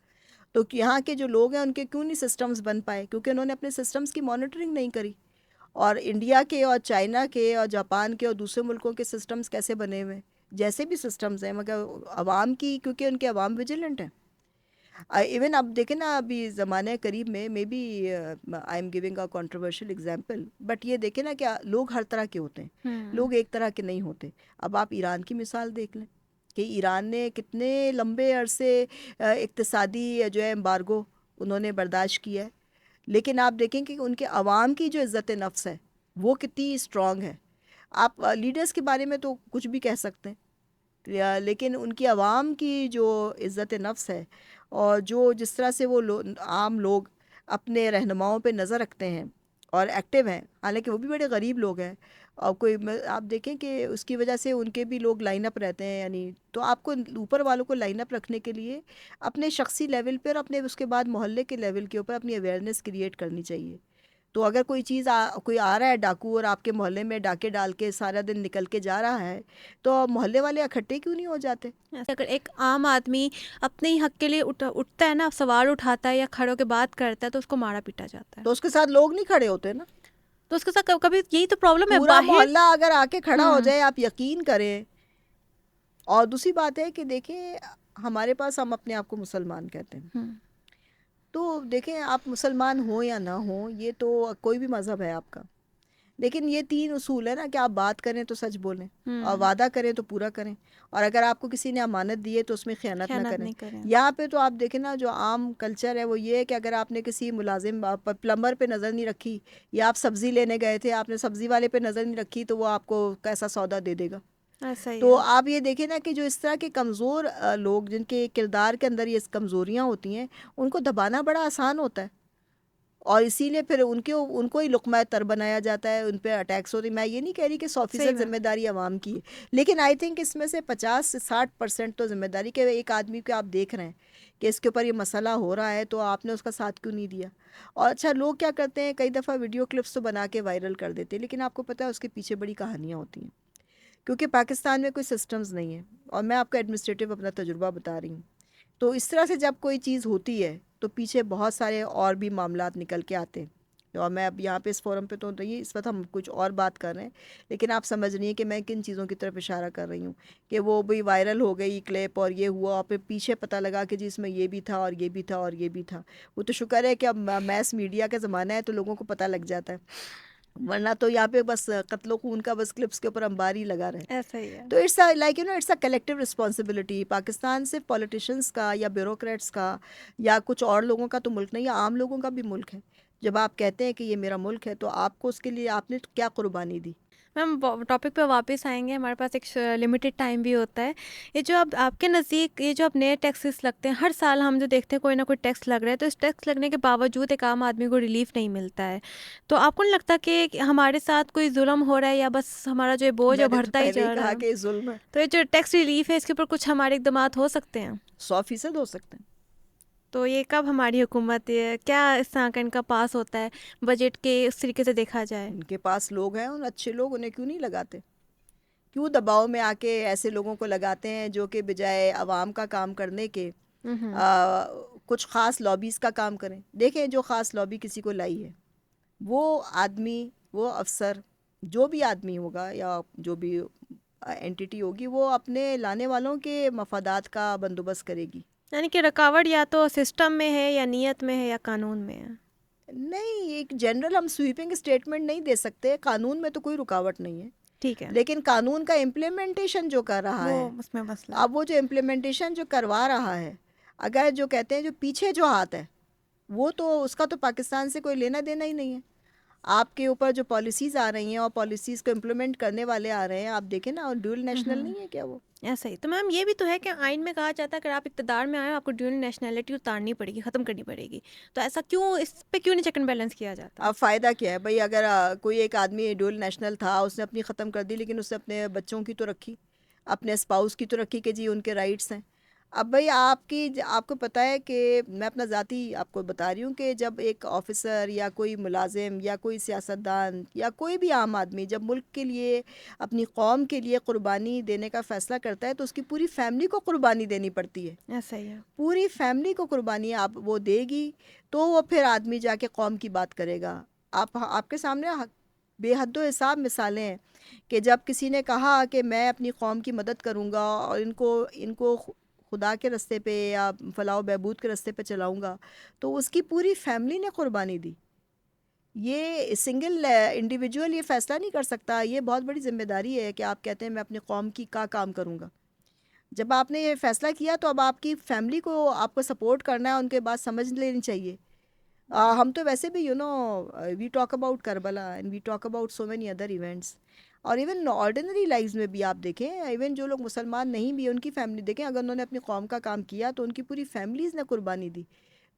تو یہاں کے جو لوگ ہیں ان کے کیوں نہیں سسٹمز بن پائے, کیونکہ انہوں نے اپنے سسٹمز کی مانیٹرنگ نہیں کری. اور انڈیا کے اور چائنا کے اور جاپان کے اور دوسرے ملکوں کے سسٹمز کیسے بنے ہوئے ہیں, جیسے بھی سسٹمز ہیں مگر عوام کی, کیونکہ ان کے عوام ویجیلنٹ ہیں. ایون اب دیکھیں نا ابھی زمانے قریب میں be I am giving a controversial example, but یہ دیکھیں نا کہ لوگ ہر طرح کے ہوتے ہیں, لوگ ایک طرح کے نہیں ہوتے. اب آپ ایران کی مثال دیکھ لیں کہ ایران نے کتنے لمبے عرصے اقتصادی جو ہے امبارگو انہوں نے برداشت کیا ہے, لیکن آپ دیکھیں کہ ان کے عوام کی جو عزت نفس ہے وہ کتنی اسٹرانگ ہے. آپ لیڈرز کے بارے میں تو کچھ بھی کہہ سکتے ہیں, لیکن ان کی عوام کی جو عزت نفس ہے اور جس طرح سے وہ عام لوگ اپنے رہنماؤں پہ نظر رکھتے ہیں اور ایکٹیو ہیں, حالانکہ وہ بھی بڑے غریب لوگ ہیں, اور کوئی آپ دیکھیں کہ اس کی وجہ سے ان کے بھی لوگ لائن اپ رہتے ہیں. یعنی تو آپ کو اوپر والوں کو لائن اپ رکھنے کے لیے اپنے شخصی لیول پہ اور اپنے اس کے بعد محلے کے لیول کے اوپر اپنی اویئرنیس کریٹ کرنی چاہیے. تو اگر کوئی چیز کوئی آ رہا ہے ڈاکو اور آپ کے محلے میں ڈاکے ڈال کے سارا دن نکل کے جا رہا ہے تو محلے والے اکٹھے کیوں نہیں ہو جاتے؟ اگر ایک عام آدمی اپنے ہی حق کے لیے اٹھتا ہے نا, سوال اٹھاتا ہے یا کھڑے ہو کے بات کرتا ہے تو اس کو مارا پیٹا جاتا ہے. تو اس کے ساتھ لوگ نہیں کھڑے ہوتے نا, تو اس کے ساتھ کبھی یہی تو پرابلم ہے. پورا محلہ اگر آ کے کھڑا ہو جائے آپ یقین کریں. اور دوسری بات ہے کہ دیکھیں ہمارے پاس ہم اپنے آپ کو مسلمان کہتے ہیں, تو دیکھیں آپ مسلمان ہوں یا نہ ہوں, یہ تو کوئی بھی مذہب ہے آپ کا, لیکن یہ 3 اصول ہے نا کہ آپ بات کریں تو سچ بولیں, اور وعدہ کریں تو پورا کریں, اور اگر آپ کو کسی نے امانت دی ہے تو اس میں خیانت نہ کریں. یہاں پہ تو آپ دیکھیں نا جو عام کلچر ہے وہ یہ ہے کہ اگر آپ نے کسی ملازم پلمبر پہ نظر نہیں رکھی یا آپ سبزی لینے گئے تھے آپ نے سبزی والے پہ نظر نہیں رکھی تو وہ آپ کو کیسا سودا دے دے گا. تو آپ یہ دیکھیں نا کہ جو اس طرح کے کمزور لوگ جن کے کردار کے اندر یہ کمزوریاں ہوتی ہیں ان کو دبانا بڑا آسان ہوتا ہے, اور اسی لیے پھر ان کو ہی لقمہ تر بنایا جاتا ہے, ان پہ اٹیکس ہوتے ہیں. میں یہ نہیں کہہ رہی کہ 100% ذمہ داری عوام کی ہے, لیکن آئی تھنک اس میں سے 50 سے 60% تو ذمہ داری کہ ایک آدمی کو آپ دیکھ رہے ہیں کہ اس کے اوپر یہ مسئلہ ہو رہا ہے تو آپ نے اس کا ساتھ کیوں نہیں دیا. اور اچھا لوگ کیا کرتے ہیں, کئی دفعہ ویڈیو کلپس تو بنا کے وائرل کر دیتے ہیں, لیکن آپ کو پتہ ہے اس کے پیچھے بڑی کہانیاں ہوتی ہیں, کیونکہ پاکستان میں کوئی سسٹمز نہیں ہے. اور میں آپ کو ایڈمنسٹریٹو اپنا تجربہ بتا رہی ہوں, تو اس طرح سے جب کوئی چیز ہوتی ہے تو پیچھے بہت سارے اور بھی معاملات نکل کے آتے ہیں. اور میں اب یہاں پہ اس فورم پہ تو نہیں, اس وقت ہم کچھ اور بات کر رہے ہیں, لیکن آپ سمجھ رہی ہیں کہ میں کن چیزوں کی طرف اشارہ کر رہی ہوں, کہ وہ بھی وائرل ہو گئی کلپ اور یہ ہوا اور پھر پیچھے پتہ لگا کہ جی اس میں یہ بھی تھا اور یہ بھی تھا اور یہ بھی تھا. وہ تو شکر ہے کہ اب میس میڈیا کا زمانہ ہے تو لوگوں کو پتہ لگ جاتا ہے, ورنہ تو یہاں پہ بس قتل و خون کا بس کلپس کے اوپر انباری لگا رہے. ایسا ہی ہے. تو it's like it's a collective responsibility. Pakistan صرف پولیٹیشنس کا یا بیوروکریٹس کا یا کچھ اور لوگوں کا تو ملک نہیں, عام لوگوں کا بھی ملک ہے. جب آپ کہتے ہیں کہ یہ میرا ملک ہے تو آپ کو اس کے لیے آپ نے کیا قربانی دی. میم ٹاپک پہ واپس آئیں گے, ہمارے پاس ایک لمیٹڈ ٹائم بھی ہوتا ہے. یہ جو اب آپ کے نزدیک یہ جو اب نئے ٹیکسز لگتے ہیں, ہر سال ہم جو دیکھتے ہیں کوئی نہ کوئی ٹیکس لگ رہا ہے, تو اس ٹیکس لگنے کے باوجود ایک عام آدمی کو ریلیف نہیں ملتا ہے. تو آپ کو نہیں لگتا کہ ہمارے ساتھ کوئی ظلم ہو رہا ہے یا بس ہمارا جو بوجھ ہے بڑھتا ہی جا رہا ہے؟ ظلم ہے. تو یہ جو ٹیکس ریلیف ہے اس کے اوپر کچھ ہمارے اقدامات ہو سکتے ہیں؟ 100% ہو سکتے ہیں. تو یہ کب ہماری حکومت کیا اس طرح کا ان کا پاس ہوتا ہے بجٹ کے اس طریقے سے دیکھا جائے؟ ان کے پاس لوگ ہیں، ان اچھے لوگ، انہیں کیوں نہیں لگاتے؟ کیوں دباؤ میں آ کے ایسے لوگوں کو لگاتے ہیں جو کہ بجائے عوام کا کام کرنے کے کچھ خاص لابیز کا کام کریں؟ دیکھیں جو خاص لابی کسی کو لائی ہے، وہ آدمی، وہ افسر، جو بھی آدمی ہوگا یا جو بھی اینٹیٹی ہوگی، وہ اپنے لانے والوں کے مفادات کا بندوبست کرے گی. یعنی کہ رکاوٹ یا تو سسٹم میں ہے یا نیت میں ہے یا قانون میں ہے. نہیں، ایک جنرل ہم سویپنگ اسٹیٹمنٹ نہیں دے سکتے. قانون میں تو کوئی رکاوٹ نہیں ہے، ٹھیک ہے، لیکن قانون کا امپلیمنٹیشن جو کر رہا ہے، اس میں مسئلہ. اب وہ جو امپلیمنٹیشن جو کروا رہا ہے، اگر جو کہتے ہیں جو پیچھے جو ہاتھ ہے، وہ تو اس کا تو پاکستان سے کوئی لینا دینا ہی نہیں ہے. آپ کے اوپر جو پالیسیز آ رہی ہیں اور پالیسیز کو امپلیمنٹ کرنے والے آ رہے ہیں، آپ دیکھیں نا، اور ڈیول نیشنل نہیں ہے کیا وہ؟ ایسا ہی تو میم یہ بھی تو ہے کہ آئین میں کہا جاتا ہے اگر آپ اقتدار میں آئے آپ کو ڈیول نیشنلٹی اتارنی پڑے گی، ختم کرنی پڑے گی. تو ایسا کیوں، اس پہ کیوں نہیں چیک اینڈ بیلنس کیا جاتا؟ اب فائدہ کیا ہے بھائی؟ اگر کوئی ایک آدمی ڈیول نیشنل تھا، اس نے اپنی ختم کر دی، لیکن اس نے اپنے بچوں کی تو رکھی، اپنے اسپاؤس کی تو رکھی کہ جی ان کے رائٹس ہیں. اب بھائی آپ کو پتہ ہے کہ میں اپنا ذاتی آپ کو بتا رہی ہوں کہ جب ایک آفیسر یا کوئی ملازم یا کوئی سیاستدان یا کوئی بھی عام آدمی جب ملک کے لیے، اپنی قوم کے لیے قربانی دینے کا فیصلہ کرتا ہے تو اس کی پوری فیملی کو قربانی دینی پڑتی ہے. ایسا ہی ہے، پوری فیملی کو قربانی آپ وہ دے گی تو وہ پھر آدمی جا کے قوم کی بات کرے گا. آپ کے سامنے بے حد و حساب مثالیں ہیں کہ جب کسی نے کہا کہ میں اپنی قوم کی مدد کروں گا اور ان کو خدا کے راستے پہ یا فلاح و بہبود کے راستے پہ چلاؤں گا، تو اس کی پوری فیملی نے قربانی دی. یہ سنگل انڈیویجول یہ فیصلہ نہیں کر سکتا. یہ بہت بڑی ذمہ داری ہے کہ آپ کہتے ہیں میں اپنی قوم کی کام کروں گا. جب آپ نے یہ فیصلہ کیا تو اب آپ کی فیملی کو آپ کو سپورٹ کرنا ہے، ان کے بات سمجھ لینی چاہیے. ہم تو ویسے بھی we talk about Karbala and we talk about so many other events. اور ایون آرڈینری لائفز میں بھی آپ دیکھیں، ایون جو لوگ مسلمان نہیں بھی، ان کی فیملی دیکھیں، اگر انہوں نے اپنی قوم کا کام کیا تو ان کی پوری فیملیز نے قربانی دی.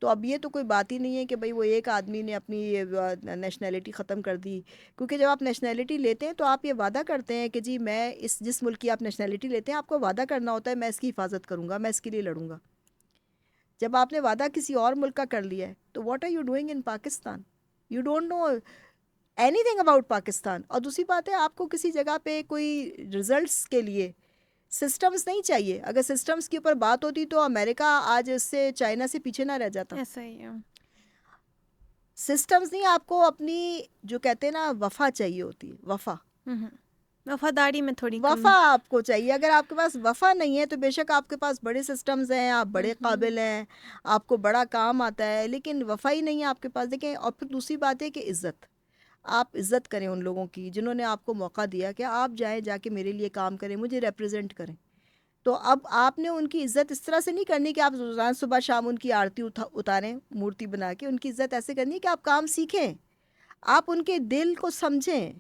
تو اب یہ تو کوئی بات ہی نہیں ہے کہ بھئی وہ ایک آدمی نے اپنی نیشنلٹی ختم کر دی. کیونکہ جب آپ نیشنلٹی لیتے ہیں تو آپ یہ وعدہ کرتے ہیں کہ جی میں جس ملک کی آپ نیشنلٹی لیتے ہیں، آپ کو وعدہ کرنا ہوتا ہے میں اس کی حفاظت کروں گا، میں اس کے لیے لڑوں گا. جب آپ نے وعدہ کسی اور ملک کا کر لیا ہے تو what are you doing in Pakistan? You don't know anything about Pakistan. اور دوسری بات ہے، آپ کو کسی جگہ پہ کوئی ریزلٹس کے لیے سسٹمز نہیں چاہیے. اگر سسٹمز کے اوپر بات ہوتی تو امریکہ آج اس سے چائنا سے پیچھے نہ رہ جاتا. ایسا ہی ہے. سسٹمز نہیں، آپ کو اپنی جو کہتے ہیں نا وفا چاہیے ہوتی ہے. وفاداری میں تھوڑی وفا آپ کو چاہیے. اگر آپ کے پاس وفا نہیں ہے تو بے شک آپ کے پاس بڑے سسٹمز ہیں، آپ بڑے قابل ہیں، آپ کو بڑا کام آتا ہے، لیکن وفا ہی نہیں ہے آپ کے پاس. دیکھیں، اور پھر دوسری بات ہے کہ عزت. آپ عزت کریں ان لوگوں کی جنہوں نے آپ کو موقع دیا کہ آپ جائیں، جا کے میرے لیے کام کریں، مجھے ریپرزینٹ کریں. تو اب آپ نے ان کی عزت اس طرح سے نہیں کرنی کہ آپ روزانہ صبح شام ان کی آرتی اتاریں مورتی بنا کے. ان کی عزت ایسے کرنی کہ آپ کام سیکھیں، آپ ان کے دل کو سمجھیں.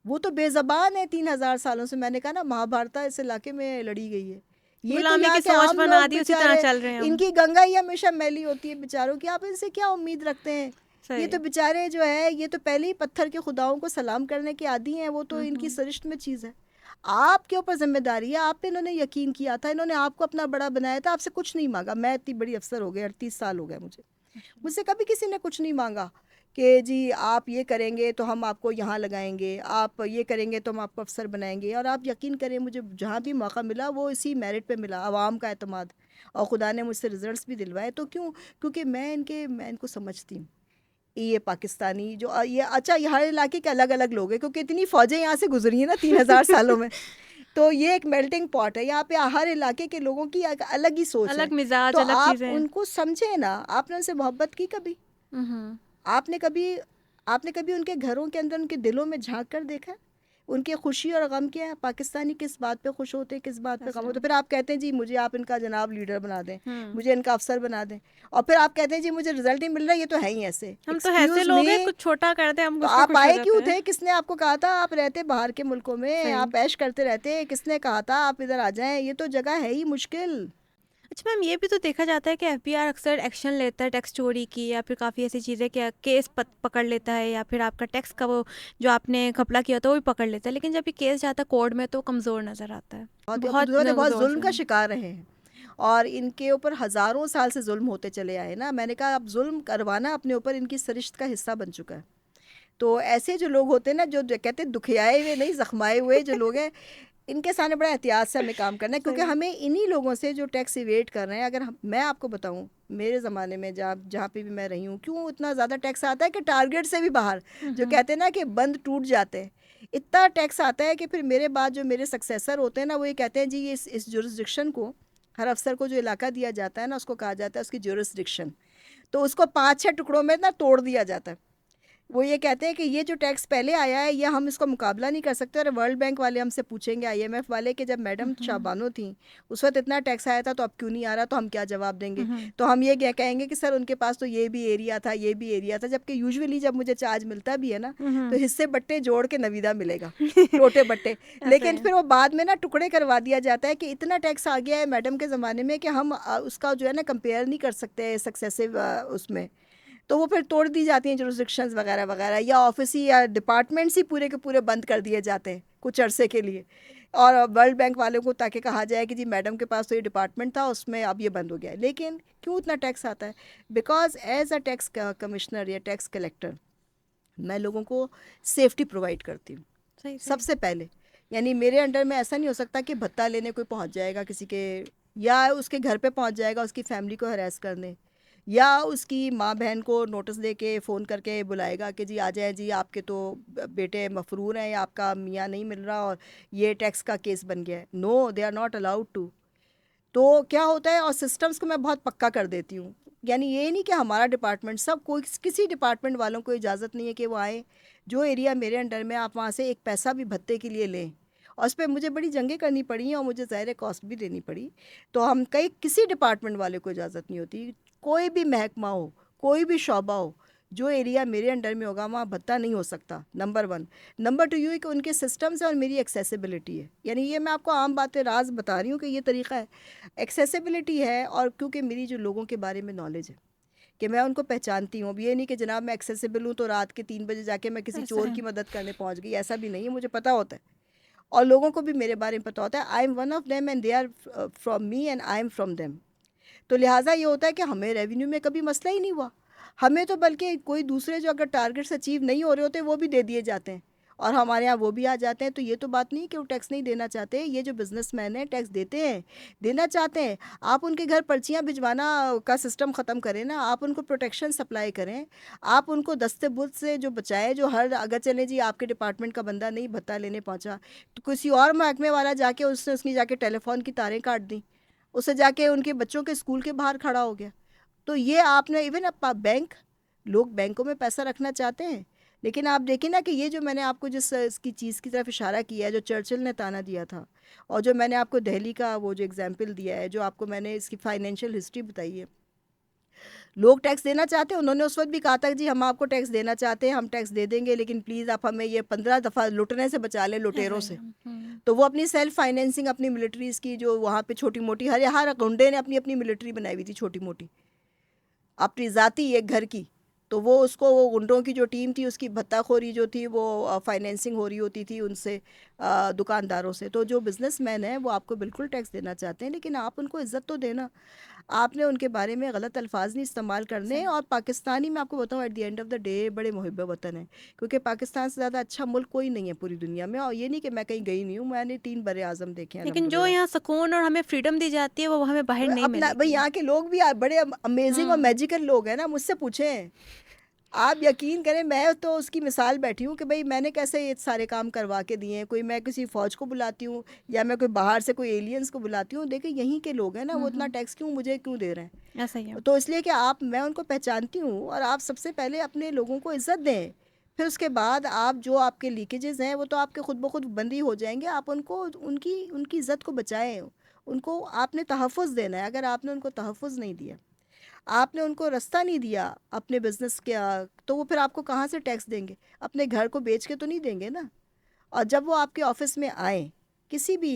وہ تو بے زبان ہے 3000 سالوں سے. میں نے کہا نا، مہابھارتا اس علاقے میں لڑی گئی ہے. یہ تو غلامی یہاں کی کے سوچ عام بنا لوگ دی، اسی طرح بیچارے، چل رہے ہیں ان کی گنگا ہی ہمیشہ میلی ہوتی ہے بیچاروں کی. آپ ان سے کیا امید رکھتے ہیں؟ یہ تو بیچارے جو ہے، یہ تو پہلے ہی پتھر کے خداؤں کو سلام کرنے کے عادی ہیں. وہ تو ان کی سرشت میں چیز ہے. آپ کے اوپر ذمہ داری ہے. آپ پہ انہوں نے یقین کیا تھا، انہوں نے آپ کو اپنا بڑا بنایا تھا. آپ سے کچھ نہیں مانگا. میں اتنی بڑی افسر ہو گئے، 38 سال ہو گئے مجھ سے کبھی کسی نے کچھ نہیں مانگا کہ جی آپ یہ کریں گے تو ہم آپ کو یہاں لگائیں گے، آپ یہ کریں گے تو ہم آپ کو افسر بنائیں گے. اور آپ یقین کریں، مجھے جہاں بھی موقع ملا وہ اسی میرٹ پہ ملا، عوام کا اعتماد. اور خدا نے مجھ سے ریزلٹس بھی دلوائے. تو کیونکہ میں ان کو سمجھتی ہوں. یہ پاکستانی جو یہ اچھا، یہ ہر علاقے کے الگ الگ لوگ ہیں، کیونکہ اتنی فوجیں یہاں سے گزری ہیں نا 3000 سالوں میں. تو یہ ایک میلٹنگ پاٹ ہے. یہاں پہ ہر علاقے کے لوگوں کی الگ ہی سوچ ہے، الگ مزاج، تو الگ آپ چیزیں. ان کو سمجھیں نا. آپ نے ان سے محبت کی کبھی؟ آپ نے کبھی ان کے گھروں کے اندر، ان کے دلوں میں جھانک کر دیکھا ان کے خوشی اور غم کیا ہے؟ پاکستانی کس بات پہ خوش ہوتے ہیں، کس بات پہ غم ہوتے ہیں؟ پھر آپ کہتے ہیں جی مجھے آپ ان کا جناب لیڈر بنا دیں، مجھے ان کا افسر بنا دیں. اور پھر آپ کہتے ہیں جی مجھے رزلٹ نہیں مل رہا. یہ تو ہے ہی ایسے. ہم تو ایسے لوگ ہیں، کچھ چھوٹا کرتے ہیں ہم تو اس پہ آپ خوش ہو آئے جاتے کیوں ہیں. تھے؟ کس نے آپ کو کہا تھا آپ رہتے باہر کے ملکوں میں، آپ عیش کرتے رہتے؟ کس نے کہا تھا آپ ادھر آ جائیں؟ یہ تو جگہ ہے ہی مشکل. اچھا میم، یہ بھی تو دیکھا جاتا ہے کہ ایف بی آر اکثر ایکشن لیتا ہے ٹیکس چوری کی، یا پھر کافی ایسی چیزیں کہ کیس پکڑ لیتا ہے، یا پھر آپ کا ٹیکس کا وہ جو آپ نے گھپلا کیا ہوتا ہے وہ بھی پکڑ لیتا ہے. لیکن جب یہ کیس جاتا ہے کورٹ میں تو کمزور نظر آتا ہے، بہت بہت ظلم کا شکار رہے ہیں. اور ان کے اوپر ہزاروں سال سے ظلم ہوتے چلے آئے نا. میں نے کہا اب ظلم کروانا اپنے اوپر ان کی سرشت کا حصہ بن چکا ہے. تو ایسے جو لوگ ہوتے ہیں نا, جو کہتے ہیں دکھیائے ہوئے نہیں زخمائے ہوئے جو لوگ ہیں, ان کے سامنے بڑا احتیاط سے ہمیں کام کرنا ہے, کیونکہ ہمیں انہی لوگوں سے جو ٹیکس ایویڈ کر رہے ہیں, اگر میں آپ کو بتاؤں میرے زمانے میں جہاں پہ بھی میں رہی ہوں, کیوں اتنا زیادہ ٹیکس آتا ہے کہ ٹارگیٹ سے بھی باہر, جو کہتے ہیں نا کہ بند ٹوٹ جاتے ہیں, اتنا ٹیکس آتا ہے کہ پھر میرے بعد جو میرے سکسیسر ہوتے ہیں نا, وہ یہ کہتے ہیں جی اس جورسڈکشن کو, ہر افسر کو جو علاقہ دیا جاتا ہے نا, اس کو کہا جاتا ہے اس کی جورسڈکشن, تو اس کو 5-6 ٹکڑوں میں نا توڑ دیا جاتا ہے. وہ یہ کہتے ہیں کہ یہ جو ٹیکس پہلے آیا ہے یہ ہم اس کا مقابلہ نہیں کر سکتے, اور ورلڈ بینک والے ہم سے پوچھیں گے, IMF والے, کہ جب میڈم شابانو تھیں اس وقت اتنا ٹیکس آیا تھا تو اب کیوں نہیں آ رہا, تو ہم کیا جواب دیں گے؟ تو ہم یہ کہیں گے کہ سر ان کے پاس تو یہ بھی ایریا تھا, یہ بھی ایریا تھا, جبکہ یوزولی جب مجھے چارج ملتا بھی ہے نا تو حصے بٹے جوڑ کے نویدہ ملے گا, ٹوٹے بٹے, لیکن پھر وہ بعد میں نا ٹکڑے کروا دیا جاتا ہے کہ اتنا ٹیکس آ گیا ہے میڈم کے زمانے میں کہ ہم اس کا جو ہے نا کمپیئر نہیں کر سکتے سکسیسو اس میں, تو وہ پھر توڑ دی جاتی ہیں جورسڈکشنز وغیرہ وغیرہ, یا آفس ہی یا ڈپارٹمنٹس ہی پورے کے پورے بند کر دیے جاتے ہیں کچھ عرصے کے لیے, اور ورلڈ بینک والوں کو تاکہ کہا جائے کہ جی میڈم کے پاس تو یہ ڈپارٹمنٹ تھا, اس میں اب یہ بند ہو گیا ہے. لیکن کیوں اتنا ٹیکس آتا ہے؟ Because as a tax commissioner یا ٹیکس کلیکٹر میں لوگوں کو سیفٹی پرووائڈ کرتی ہوں سب سے پہلے. یعنی میرے انڈر میں ایسا نہیں ہو سکتا کہ بھتہ لینے کوئی پہنچ جائے گا کسی کے, یا اس کے گھر پہ پہنچ جائے گا اس کی فیملی کو ہراس کرنے, یا اس کی ماں بہن کو نوٹس دے کے فون کر کے بلائے گا کہ جی آ جائیں جی آپ کے تو بیٹے مفرور ہیں یا آپ کا میاں نہیں مل رہا اور یہ ٹیکس کا کیس بن گیا ہے. No, they are not allowed to. تو کیا ہوتا ہے, اور سسٹمز کو میں بہت پکا کر دیتی ہوں. یعنی یہ نہیں کہ ہمارا ڈپارٹمنٹ, سب کوئی کسی ڈپارٹمنٹ والوں کو اجازت نہیں ہے کہ وہ آئیں جو ایریا میرے انڈر میں, آپ وہاں سے ایک پیسہ بھی بھتے کے لیے لیں. اور اس پہ مجھے بڑی جنگیں کرنی پڑی ہیں اور مجھے ظاہر کاسٹ بھی دینی پڑی. تو ہم کسی ڈپارٹمنٹ والے کو اجازت نہیں ہوتی, کوئی بھی محکمہ ہو, کوئی بھی شعبہ ہو, جو ایریا میرے انڈر میں ہوگا وہاں بھتہ نہیں ہو سکتا. نمبر 1. نمبر 2 یہ کہ ان کے سسٹمز ہیں اور میری ایکسیسیبلٹی ہے. یعنی یہ میں آپ کو عام باتیں راز بتا رہی ہوں کہ یہ طریقہ ہے, ایکسیسیبلٹی ہے, اور کیونکہ میری جو لوگوں کے بارے میں نالج ہے کہ میں ان کو پہچانتی ہوں. اب یہ نہیں کہ جناب میں ایکسیسیبل ہوں تو رات کے 3 بجے جا کے میں کسی چور کی مدد کرنے پہنچ گئی, ایسا بھی نہیں ہے, مجھے پتہ ہوتا ہے, اور لوگوں کو بھی میرے بارے میں پتہ ہوتا ہے. I am one of them and they are from me and I am from them. تو لہٰذا یہ ہوتا ہے کہ ہمیں ریونیو میں کبھی مسئلہ ہی نہیں ہوا, ہمیں تو بلکہ کوئی دوسرے جو اگر ٹارگیٹس اچیو نہیں ہو رہے ہوتے وہ بھی دے دیے جاتے ہیں, اور ہمارے ہاں وہ بھی آ جاتے ہیں. تو یہ تو بات نہیں کہ وہ ٹیکس نہیں دینا چاہتے, یہ جو بزنس مین ہیں ٹیکس دیتے ہیں, دینا چاہتے ہیں. آپ ان کے گھر پرچیاں بھجوانا کا سسٹم ختم کریں نا, آپ ان کو پروٹیکشن سپلائی کریں, آپ ان کو دست بت سے جو بچائیں, جو ہر اگر چلیں جی آپ کے ڈپارٹمنٹ کا بندہ نہیں بھتہ لینے پہنچا تو کسی اور محکمے والا جا کے اس نے جا کے ٹیلی فون کی تاریں کاٹ دیں, اسے جا کے ان کے بچوں کے اسکول کے باہر کھڑا ہو گیا. تو یہ آپ نے ایون بینک, لوگ بینکوں میں پیسہ رکھنا چاہتے ہیں, لیکن آپ دیکھیں نا کہ یہ جو میں نے آپ کو جس اس کی چیز کی طرف اشارہ کیا ہے, جو چرچل نے تانا دیا تھا, اور جو میں نے آپ کو دہلی کا وہ جو اگزامپل دیا ہے, جو آپ کو میں نے اس کی فائنینشیل ہسٹری بتائی ہے, لوگ ٹیکس دینا چاہتے ہیں. انہوں نے اس وقت بھی کہا تھا جی ہم آپ کو ٹیکس دینا چاہتے ہیں, ہم ٹیکس دے دیں گے, لیکن پلیز آپ ہمیں یہ 15 دفعہ لٹنے سے بچا لیں, لٹیروں سے. تو وہ اپنی سیلف فائنینسنگ اپنی ملٹریز کی, جو وہاں پہ چھوٹی موٹی ہر گنڈے نے اپنی اپنی ملٹری بنائی ہوئی تھی چھوٹی موٹی اپنی ذاتی ایک گھر کی, تو وہ اس کو وہ گنڈوں کی جو ٹیم تھی اس کی بھتہ خوری جو تھی وہ فائنینسنگ ہو رہی ہوتی تھی ان سے, دکانداروں سے. تو جو بزنس مین ہیں وہ آپ کو بالکل ٹیکس دینا چاہتے ہیں, لیکن آپ ان کو عزت تو دینا, آپ نے ان کے بارے میں غلط الفاظ نہیں استعمال کرنے. اور پاکستانی میں آپ کو بتاؤں at the end of the day بڑے محب وطن ہیں, کیونکہ پاکستان سے زیادہ اچھا ملک کوئی نہیں ہے پوری دنیا میں. اور یہ نہیں کہ میں کہیں گئی نہیں ہوں, میں نے 3 بر اعظم دیکھے ہیں, لیکن جو یہاں سکون اور ہمیں فریڈم دی جاتی ہے وہ ہمیں باہر نہیں اپنا ملے بھائی. گی. یہاں کے لوگ بھی بڑے امیزنگ اور میجیکل لوگ ہیں نا, مجھ سے پوچھیں, آپ یقین کریں میں تو اس کی مثال بیٹھی ہوں کہ بھئی میں نے کیسے یہ سارے کام کروا کے دیے ہیں. کوئی میں کسی فوج کو بلاتی ہوں یا میں کوئی باہر سے کوئی ایلینز کو بلاتی ہوں, دیکھیں یہیں کے لوگ ہیں نا, وہ اتنا ٹیکس مجھے کیوں دے رہے ہیں. ایسا ہی ہے. تو اس لیے کہ میں ان کو پہچانتی ہوں, اور آپ سب سے پہلے اپنے لوگوں کو عزت دیں, پھر اس کے بعد آپ جو آپ کے لیکیجز ہیں وہ تو آپ کے خود بخود بندی ہو جائیں گے. آپ ان کو ان کی عزت کو بچائیں, ان کو آپ نے تحفظ دینا ہے. اگر آپ نے ان کو تحفظ نہیں دیا, آپ نے ان کو راستہ نہیں دیا اپنے بزنس کے, تو وہ پھر آپ کو کہاں سے ٹیکس دیں گے؟ اپنے گھر کو بیچ کے تو نہیں دیں گے نا. اور جب وہ آپ کے آفس میں آئیں, کسی بھی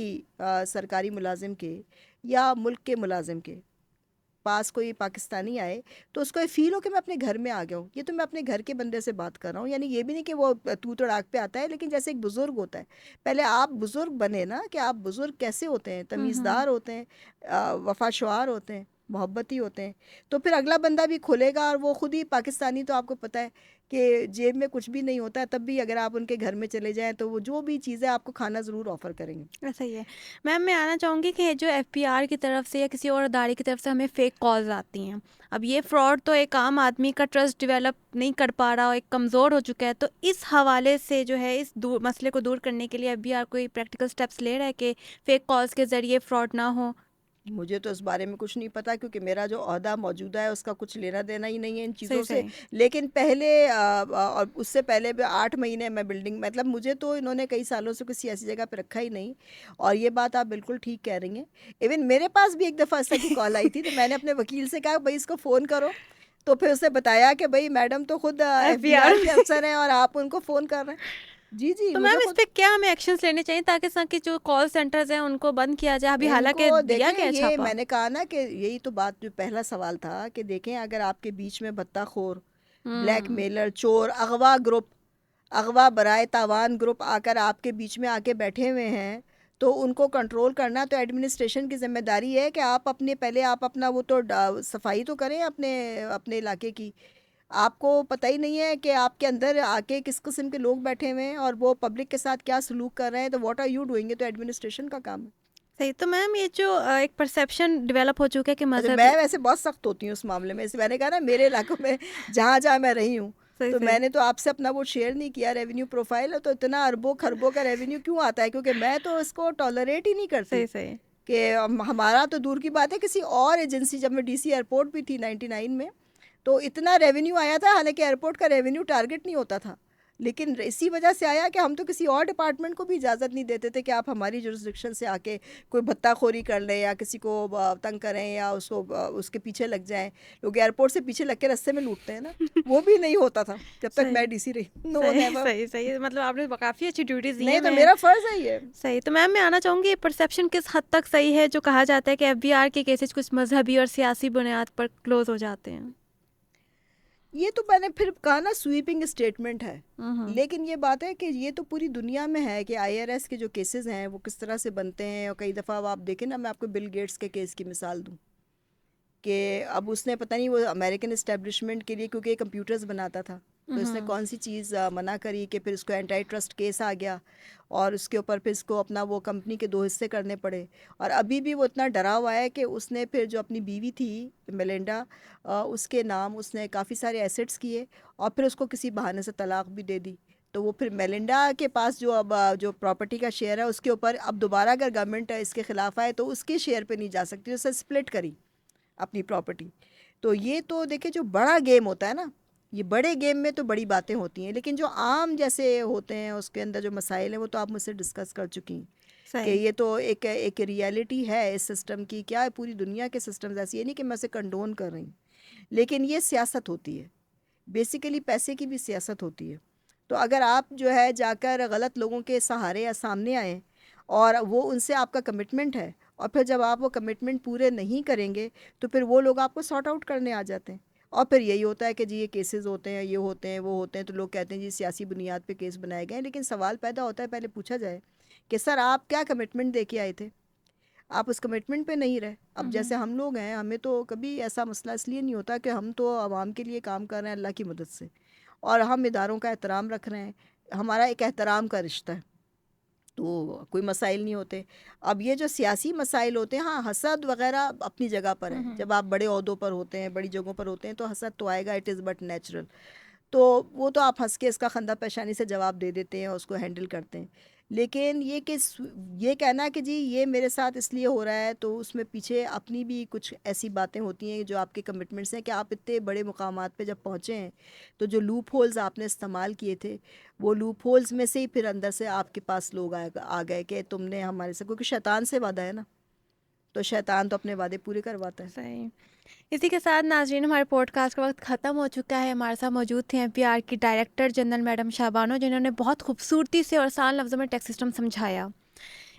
سرکاری ملازم کے یا ملک کے ملازم کے, پاس کوئی پاکستانی آئے تو اس کو یہ فیل ہو کہ میں اپنے گھر میں آ گیا ہوں. یہ تو میں اپنے گھر کے بندے سے بات کر رہا ہوں. یعنی یہ بھی نہیں کہ وہ تو تڑاک پہ آتا ہے, لیکن جیسے ایک بزرگ ہوتا ہے, پہلے آپ بزرگ بنے نا, کہ آپ بزرگ کیسے ہوتے ہیں, تمیزدار ہوتے ہیں, وفا شعار ہوتے ہیں, محبتی ہوتے ہیں, تو پھر اگلا بندہ بھی کھلے گا. اور وہ خود ہی پاکستانی تو آپ کو پتہ ہے کہ جیب میں کچھ بھی نہیں ہوتا ہے, تب بھی اگر آپ ان کے گھر میں چلے جائیں تو وہ جو بھی چیزیں آپ کو کھانا ضرور آفر کریں گے. ایسا ہی ہے. میم میں آنا چاہوں گی کہ جو ایف پی آر کی طرف سے یا کسی اور ادارے کی طرف سے ہمیں فیک کالز آتی ہیں, اب یہ فراڈ تو ایک عام آدمی کا ٹرسٹ ڈیولپ نہیں کر پا رہا, ایک کمزور ہو چکا ہے, تو اس حوالے سے جو ہے اس مسئلے کو دور کرنے کے لیے ایف بی آر کوئی پریکٹیکل اسٹیپس لے رہا ہے کہ فیک کالز کے ذریعے فراڈ نہ ہو؟ مجھے تو اس بارے میں کچھ نہیں پتا, کیونکہ میرا جو عہدہ موجودہ ہے اس کا کچھ لینا دینا ہی نہیں ہے ان صحیح چیزوں سے. صحیح. لیکن پہلے اور اس سے پہلے بھی 8 مہینے میں بلڈنگ, مطلب مجھے تو انہوں نے کئی سالوں سے کسی ایسی جگہ پہ رکھا ہی نہیں. اور یہ بات آپ بالکل ٹھیک کہہ رہی ہیں. ایون میرے پاس بھی ایک دفعہ اس طرح کی کال آئی تھی, تو میں نے اپنے وکیل سے کہا بھائی اس کو فون کرو, تو پھر اسے بتایا کہ بھائی میڈم تو خود ایف بی آر کے افسر ہیں اور آپ ان کو فون کر رہے ہیں. جی جی, تو مجھے میم اس خود پہ کیا ہمیں ایکشنز لینے چاہیے تاکہ جو کال سینٹرز ہیں ان کو بند کیا جائے؟ ابھی ان حالانکہ کو دیا دیکھیں, گیا یہ چھاپا. میں نے کہا نا کہ یہی تو بات, جو پہلا سوال تھا کہ دیکھیں اگر آپ کے بیچ میں بھتہ خور, بلیک میلر, چور, اغوا گروپ, اغوا برائے تاوان گروپ آ کر آپ کے بیچ میں آ کے بیٹھے ہوئے ہیں, تو ان کو کنٹرول کرنا تو ایڈمنسٹریشن کی ذمہ داری ہے کہ آپ پہلے آپ اپنا وہ تو صفائی تو کریں اپنے علاقے کی. آپ کو پتہ ہی نہیں ہے کہ آپ کے اندر آ کے کس قسم کے لوگ بیٹھے ہوئے ہیں اور وہ پبلک کے ساتھ کیا سلوک کر رہے ہیں, تو واٹ آر یو ڈوئنگ, تو ایڈمنسٹریشن کا کام ہے. صحیح. تو میم یہ جو ایک پرسیپشن ڈیولپ ہو چکا ہے کہ اچھا, مذہب. میں ویسے بہت سخت ہوتی ہوں اس معاملے میں. میں نے کہا نا میرے علاقوں میں جہاں جہاں میں رہی ہوں, صحیح تو صحیح میں نے تو آپ سے اپنا وہ شیئر نہیں کیا ریونیو پروفائل ہے, تو اتنا اربوں خربوں کا ریونیو کیوں آتا ہے, کیونکہ میں تو اس کو ٹالریٹ ہی نہیں کرتی. صحیح صحیح. کہ ہمارا تو دور کی بات ہے, کسی اور ایجنسی, جب میں ڈی سی ایئرپورٹ بھی تھی 99 میں, تو اتنا ریونیو آیا تھا, حالانکہ ایئرپورٹ کا ریونیو ٹارگٹ نہیں ہوتا تھا, لیکن اسی وجہ سے آیا کہ ہم تو کسی اور ڈپارٹمنٹ کو بھی اجازت نہیں دیتے تھے کہ آپ ہماری جورسڈکشن سے آ کے کوئی بھتہ خوری کر لیں یا کسی کو تنگ کریں یا اس کے پیچھے لگ جائیں. لوگ ایئرپورٹ سے پیچھے لگ کے رستے میں لوٹتے ہیں نا, وہ بھی نہیں ہوتا تھا جب تک میں ڈی سی رہی. نو نیور. صحیح صحیح. مطلب آپ نے کافی اچھی ڈیوٹیز دی ہیں. نہیں تو میرا فرض ہے یہ. صحیح. تو میم میں آنا چاہوں گی پرسیپشن کس حد تک صحیح ہے جو کہا جاتا ہے کہ ایف بی آر کے کیسز کچھ مذہبی اور سیاسی بنیاد پر کلوز ہو جاتے ہیں؟ یہ تو میں نے پھر کہا نا سویپنگ اسٹیٹمنٹ ہے, لیکن یہ بات ہے کہ یہ تو پوری دنیا میں ہے کہ آئی آر ایس کے جو کیسز ہیں وہ کس طرح سے بنتے ہیں. اور کئی دفعہ آپ دیکھیں نا, میں آپ کو بل گیٹس کے کیس کی مثال دوں کہ اب اس نے پتہ نہیں وہ امریکن اسٹیبلشمنٹ کے لیے, کیونکہ کمپیوٹرز بناتا تھا, تو اس نے کون سی چیز منع کری کہ پھر اس کو اینٹائی ٹرسٹ کیس آ گیا, اور اس کے اوپر پھر اس کو اپنا وہ کمپنی کے 2 حصے کرنے پڑے. اور ابھی بھی وہ اتنا ڈرا ہوا ہے کہ اس نے پھر جو اپنی بیوی تھی میلنڈا, اس کے نام اس نے کافی سارے ایسٹس کیے, اور پھر اس کو کسی بہانے سے طلاق بھی دے دی. تو وہ پھر میلنڈا کے پاس جو اب جو پراپرٹی کا شیئر ہے اس کے اوپر اب دوبارہ اگر گورنمنٹ اس کے خلاف آئے تو اس کے شیئر پہ نہیں جا سکتی, اسے سپلٹ کری اپنی پراپرٹی. تو یہ تو دیکھیں جو بڑا گیم ہوتا ہے نا, یہ بڑے گیم میں تو بڑی باتیں ہوتی ہیں, لیکن جو عام جیسے ہوتے ہیں اس کے اندر جو مسائل ہیں وہ تو آپ مجھ سے ڈسکس کر چکی ہیں کہ یہ تو ایک ریالٹی ہے اس سسٹم کی. کیا ہے پوری دنیا کے سسٹمز ایسی, یہ نہیں کہ میں اسے کنڈون کر رہی ہوں, لیکن یہ سیاست ہوتی ہے, بیسیکلی پیسے کی بھی سیاست ہوتی ہے. تو اگر آپ جو ہے جا کر غلط لوگوں کے سہارے یا سامنے آئیں اور وہ ان سے آپ کا کمٹمنٹ ہے, اور پھر جب آپ وہ کمٹمنٹ پورے نہیں کریں گے تو پھر وہ لوگ آپ کو سارٹ آؤٹ کرنے آ جاتے ہیں. اور پھر یہی ہوتا ہے کہ جی یہ کیسز ہوتے ہیں, یہ ہوتے ہیں, وہ ہوتے ہیں, تو لوگ کہتے ہیں جی سیاسی بنیاد پہ کیس بنائے گئے ہیں. لیکن سوال پیدا ہوتا ہے, پہلے پوچھا جائے کہ سر آپ کیا کمٹمنٹ دے کے آئے تھے, آپ اس کمٹمنٹ پہ نہیں رہے. اب جیسے ہم لوگ ہیں, ہمیں تو کبھی ایسا مسئلہ اس لیے نہیں ہوتا کہ ہم تو عوام کے لیے کام کر رہے ہیں اللہ کی مدد سے, اور ہم اداروں کا احترام رکھ رہے ہیں, ہمارا ایک احترام کا رشتہ ہے, تو کوئی مسائل نہیں ہوتے. اب یہ جو سیاسی مسائل ہوتے ہیں, ہاں حسد وغیرہ اپنی جگہ پر ہے, جب آپ بڑے عہدوں پر ہوتے ہیں, بڑی جگہوں پر ہوتے ہیں, تو حسد تو آئے گا, اٹ از بٹ نیچرل. تو وہ تو آپ ہنس کے اس کا خندہ پیشانی سے جواب دے دیتے ہیں اور اس کو ہینڈل کرتے ہیں. لیکن یہ کہنا کہ جی یہ میرے ساتھ اس لیے ہو رہا ہے, تو اس میں پیچھے اپنی بھی کچھ ایسی باتیں ہوتی ہیں جو آپ کے کمٹمنٹس ہیں کہ آپ اتنے بڑے مقامات پہ جب پہنچے ہیں تو جو لوپ ہولز آپ نے استعمال کیے تھے, وہ لوپ ہولز میں سے ہی پھر اندر سے آپ کے پاس لوگ آ گئے کہ تم نے ہمارے سے, کیونکہ شیطان سے وعدہ ہے نا, تو شیطان تو اپنے وعدے پورے کرواتا ہے. صحیح. اسی کے ساتھ ناظرین ہمارے پوڈ کاسٹ کا وقت ختم ہو چکا ہے. ہمارے ساتھ موجود تھے ایف بی آر کی ڈائریکٹر جنرل میڈم شاہ بانو, جنہوں نے بہت خوبصورتی سے اور آسان لفظوں میں ٹیکس سسٹم سمجھایا.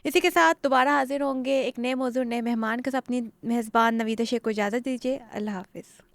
اسی کے ساتھ دوبارہ حاضر ہوں گے ایک نئے موضوع نئے مہمان کے ساتھ. اپنی میزبان نویدا شیخ کو اجازت دیجیے. اللہ حافظ.